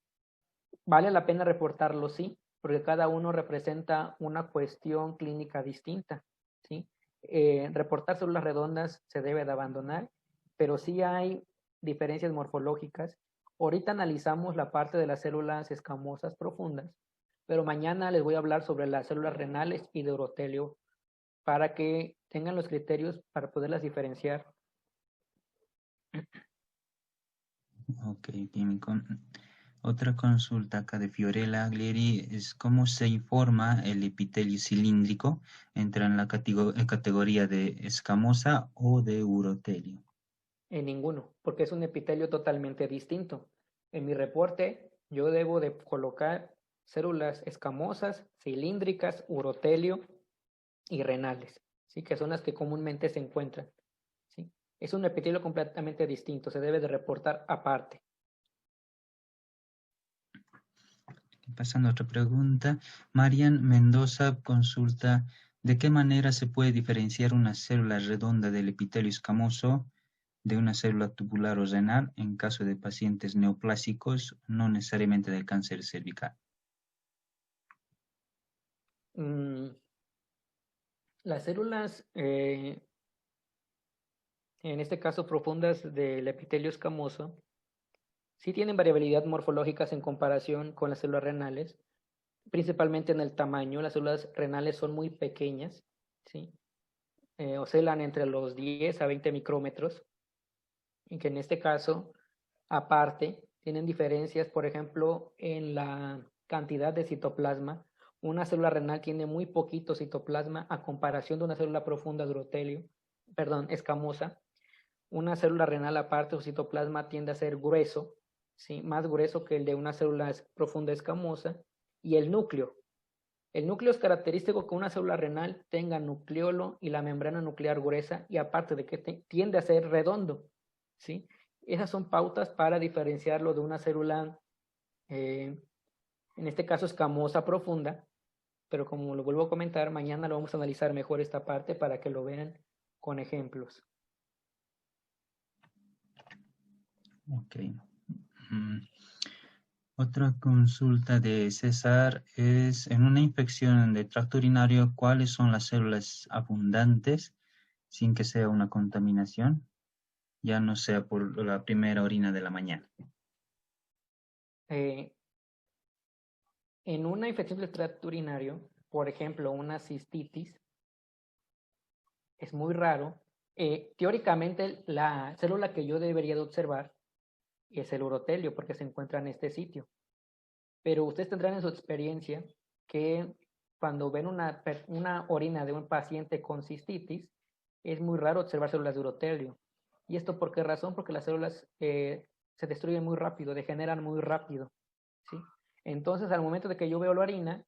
Vale la pena reportarlos, sí, porque cada uno representa una cuestión clínica distinta, ¿sí? Reportar células redondas se debe de abandonar, pero sí hay diferencias morfológicas. Ahorita analizamos la parte de las células escamosas profundas, pero mañana les voy a hablar sobre las células renales y de urotelio para que tengan los criterios para poderlas diferenciar. Ok, bien. Otra consulta acá de Fiorella Agleri es cómo se informa el epitelio cilíndrico, entra en la categoría de escamosa o de urotelio. En ninguno, porque es un epitelio totalmente distinto. En mi reporte, yo debo de colocar células escamosas, cilíndricas, urotelio y renales, ¿sí? Que son las que comúnmente se encuentran, ¿sí? Es un epitelio completamente distinto, se debe de reportar aparte. Pasando a otra pregunta, Marian Mendoza consulta ¿de qué manera se puede diferenciar una célula redonda del epitelio escamoso de una célula tubular o renal en caso de pacientes neoplásicos, no necesariamente del cáncer cervical? Las células, en este caso profundas del epitelio escamoso, sí tienen variabilidad morfológicas en comparación con las células renales, principalmente en el tamaño. Las células renales son muy pequeñas, ¿sí? Oscilan entre los 10 a 20 micrómetros, y que en este caso, aparte, tienen diferencias, por ejemplo, en la cantidad de citoplasma. Una célula renal tiene muy poquito citoplasma a comparación de una célula profunda de urotelio, escamosa. Una célula renal aparte, su citoplasma tiende a ser grueso, ¿sí? Más grueso que el de una célula profunda escamosa. Y el núcleo es característico que una célula renal tenga nucleolo y la membrana nuclear gruesa y aparte de que tiende a ser redondo, ¿sí? Esas son pautas para diferenciarlo de una célula, en este caso escamosa profunda, pero como lo vuelvo a comentar, mañana lo vamos a analizar mejor esta parte para que lo vean con ejemplos. Ok. Otra consulta de César es, en una infección de tracto urinario, ¿cuáles son las células abundantes sin que sea una contaminación? Ya no sea por la primera orina de la mañana. En una infección del tracto urinario, por ejemplo, una cistitis, es muy raro. Teóricamente, la célula que yo debería de observar es el urotelio, porque se encuentra en este sitio. Pero ustedes tendrán en su experiencia que cuando ven una orina de un paciente con cistitis, es muy raro observar células de urotelio. ¿Y esto por qué razón? Porque las células se destruyen muy rápido, degeneran muy rápido, ¿sí? Entonces, al momento de que yo veo la orina,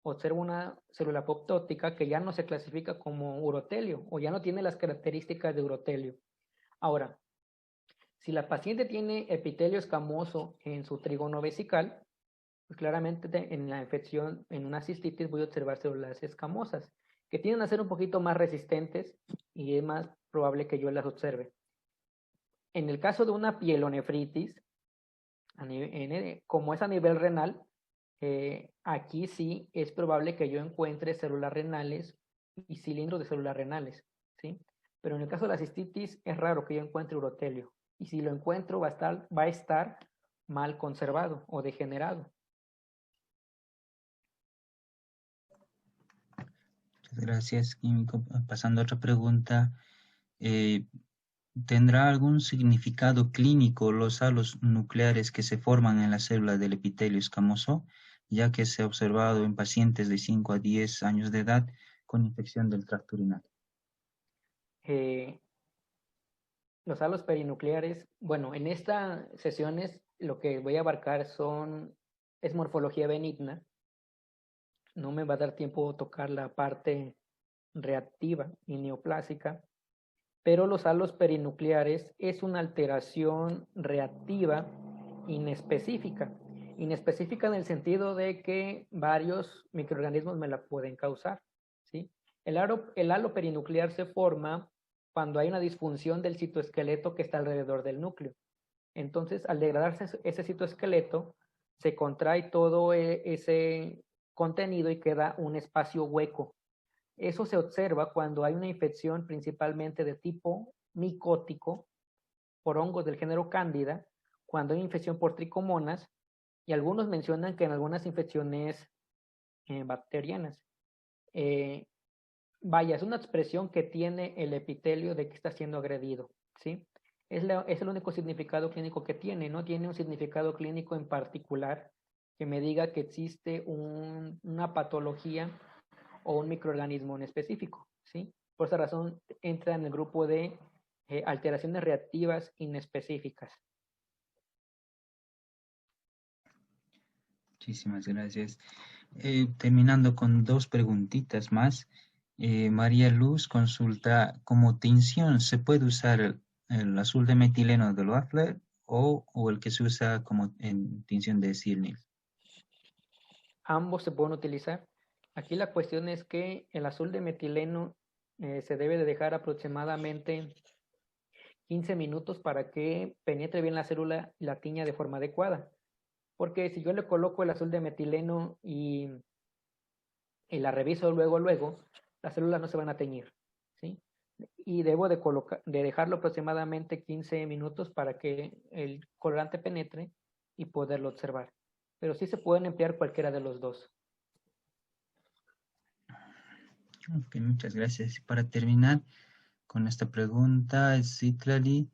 observo una célula apoptótica que ya no se clasifica como urotelio o ya no tiene las características de urotelio. Ahora, si la paciente tiene epitelio escamoso en su trígono vesical, pues claramente en la infección, en una cistitis, voy a observar células escamosas que tienden a ser un poquito más resistentes y es más probable que yo las observe. En el caso de una pielonefritis, como es a nivel renal, aquí sí es probable que yo encuentre células renales y cilindros de células renales, ¿sí? Pero en el caso de la cistitis es raro que yo encuentre urotelio. Y si lo encuentro va a estar mal conservado o degenerado. Muchas gracias, químico. Pasando a otra pregunta. ¿Tendrá algún significado clínico los halos nucleares que se forman en la célula del epitelio escamoso, ya que se ha observado en pacientes de 5 a 10 años de edad con infección del tracto urinario? Los halos perinucleares, bueno, en estas sesiones lo que voy a abarcar es morfología benigna. No me va a dar tiempo tocar la parte reactiva y neoplásica, pero los halos perinucleares es una alteración reactiva inespecífica. Inespecífica en el sentido de que varios microorganismos me la pueden causar, ¿sí? El halo perinuclear se forma cuando hay una disfunción del citoesqueleto que está alrededor del núcleo. Entonces, al degradarse ese citoesqueleto, se contrae todo ese contenido y queda un espacio hueco. Eso se observa cuando hay una infección principalmente de tipo micótico por hongos del género Cándida, cuando hay infección por tricomonas, y algunos mencionan que en algunas infecciones bacterianas. Vaya, es una expresión que tiene el epitelio de que está siendo agredido, ¿sí? Es el único significado clínico que tiene, no tiene un significado clínico en particular que me diga que existe una patología o un microorganismo en específico, ¿sí? Por esa razón entra en el grupo de alteraciones reactivas inespecíficas. Muchísimas gracias. Terminando con dos preguntitas más. María Luz consulta, ¿como tinción se puede usar el azul de metileno del Wafler o el que se usa como en tinción de Silnil? Ambos se pueden utilizar. Aquí la cuestión es que el azul de metileno se debe de dejar aproximadamente 15 minutos para que penetre bien la célula y la tiña de forma adecuada. Porque si yo le coloco el azul de metileno y la reviso luego, las células no se van a teñir, ¿sí? Y debo de dejarlo aproximadamente 15 minutos para que el colorante penetre y poderlo observar. Pero sí se pueden emplear cualquiera de los dos. Ok, muchas gracias. Para terminar con esta pregunta, Citlali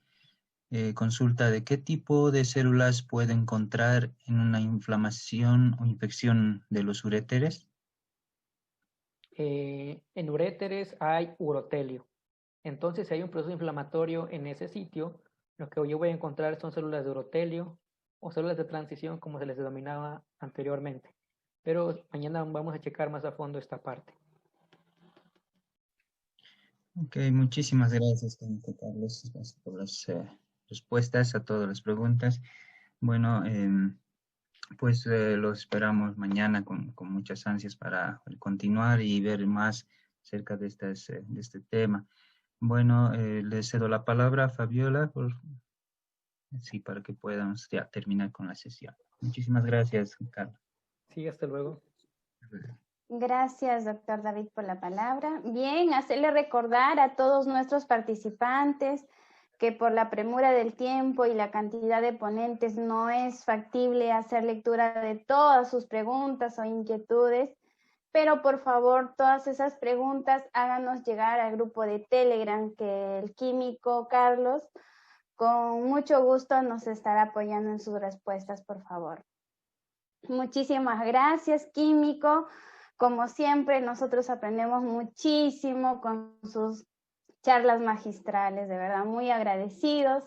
consulta de qué tipo de células puede encontrar en una inflamación o infección de los uréteres. En uréteres hay urotelio. Entonces, si hay un proceso inflamatorio en ese sitio, lo que yo voy a encontrar son células de urotelio o células de transición, como se les denominaba anteriormente. Pero mañana vamos a checar más a fondo esta parte. Ok, muchísimas gracias, Carlos, por las respuestas a todas las preguntas. Bueno, pues los esperamos mañana con muchas ansias para continuar y ver más acerca de este tema. Bueno, le cedo la palabra a Fabiola para que podamos ya terminar con la sesión. Muchísimas gracias, Carlos. Sí, hasta luego. Gracias, doctor David, por la palabra. Bien, hacerle recordar a todos nuestros participantes que por la premura del tiempo y la cantidad de ponentes no es factible hacer lectura de todas sus preguntas o inquietudes, pero por favor, todas esas preguntas háganos llegar al grupo de Telegram que el químico Carlos con mucho gusto nos estará apoyando en sus respuestas, por favor. Muchísimas gracias, químico. Como siempre, nosotros aprendemos muchísimo con sus charlas magistrales, de verdad, muy agradecidos.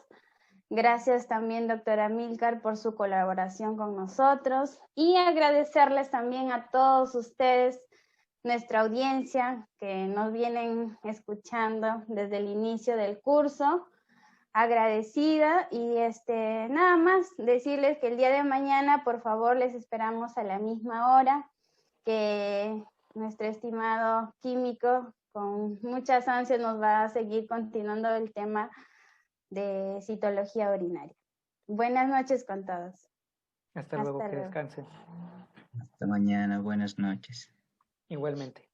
Gracias también, doctora Milcar, por su colaboración con nosotros y agradecerles también a todos ustedes, nuestra audiencia, que nos vienen escuchando desde el inicio del curso. Agradecida y nada más decirles que el día de mañana, por favor, les esperamos a la misma hora, que nuestro estimado químico con muchas ansias nos va a seguir continuando el tema de citología urinaria. Buenas noches con todos. Hasta luego, que descansen. Hasta mañana, buenas noches. Igualmente.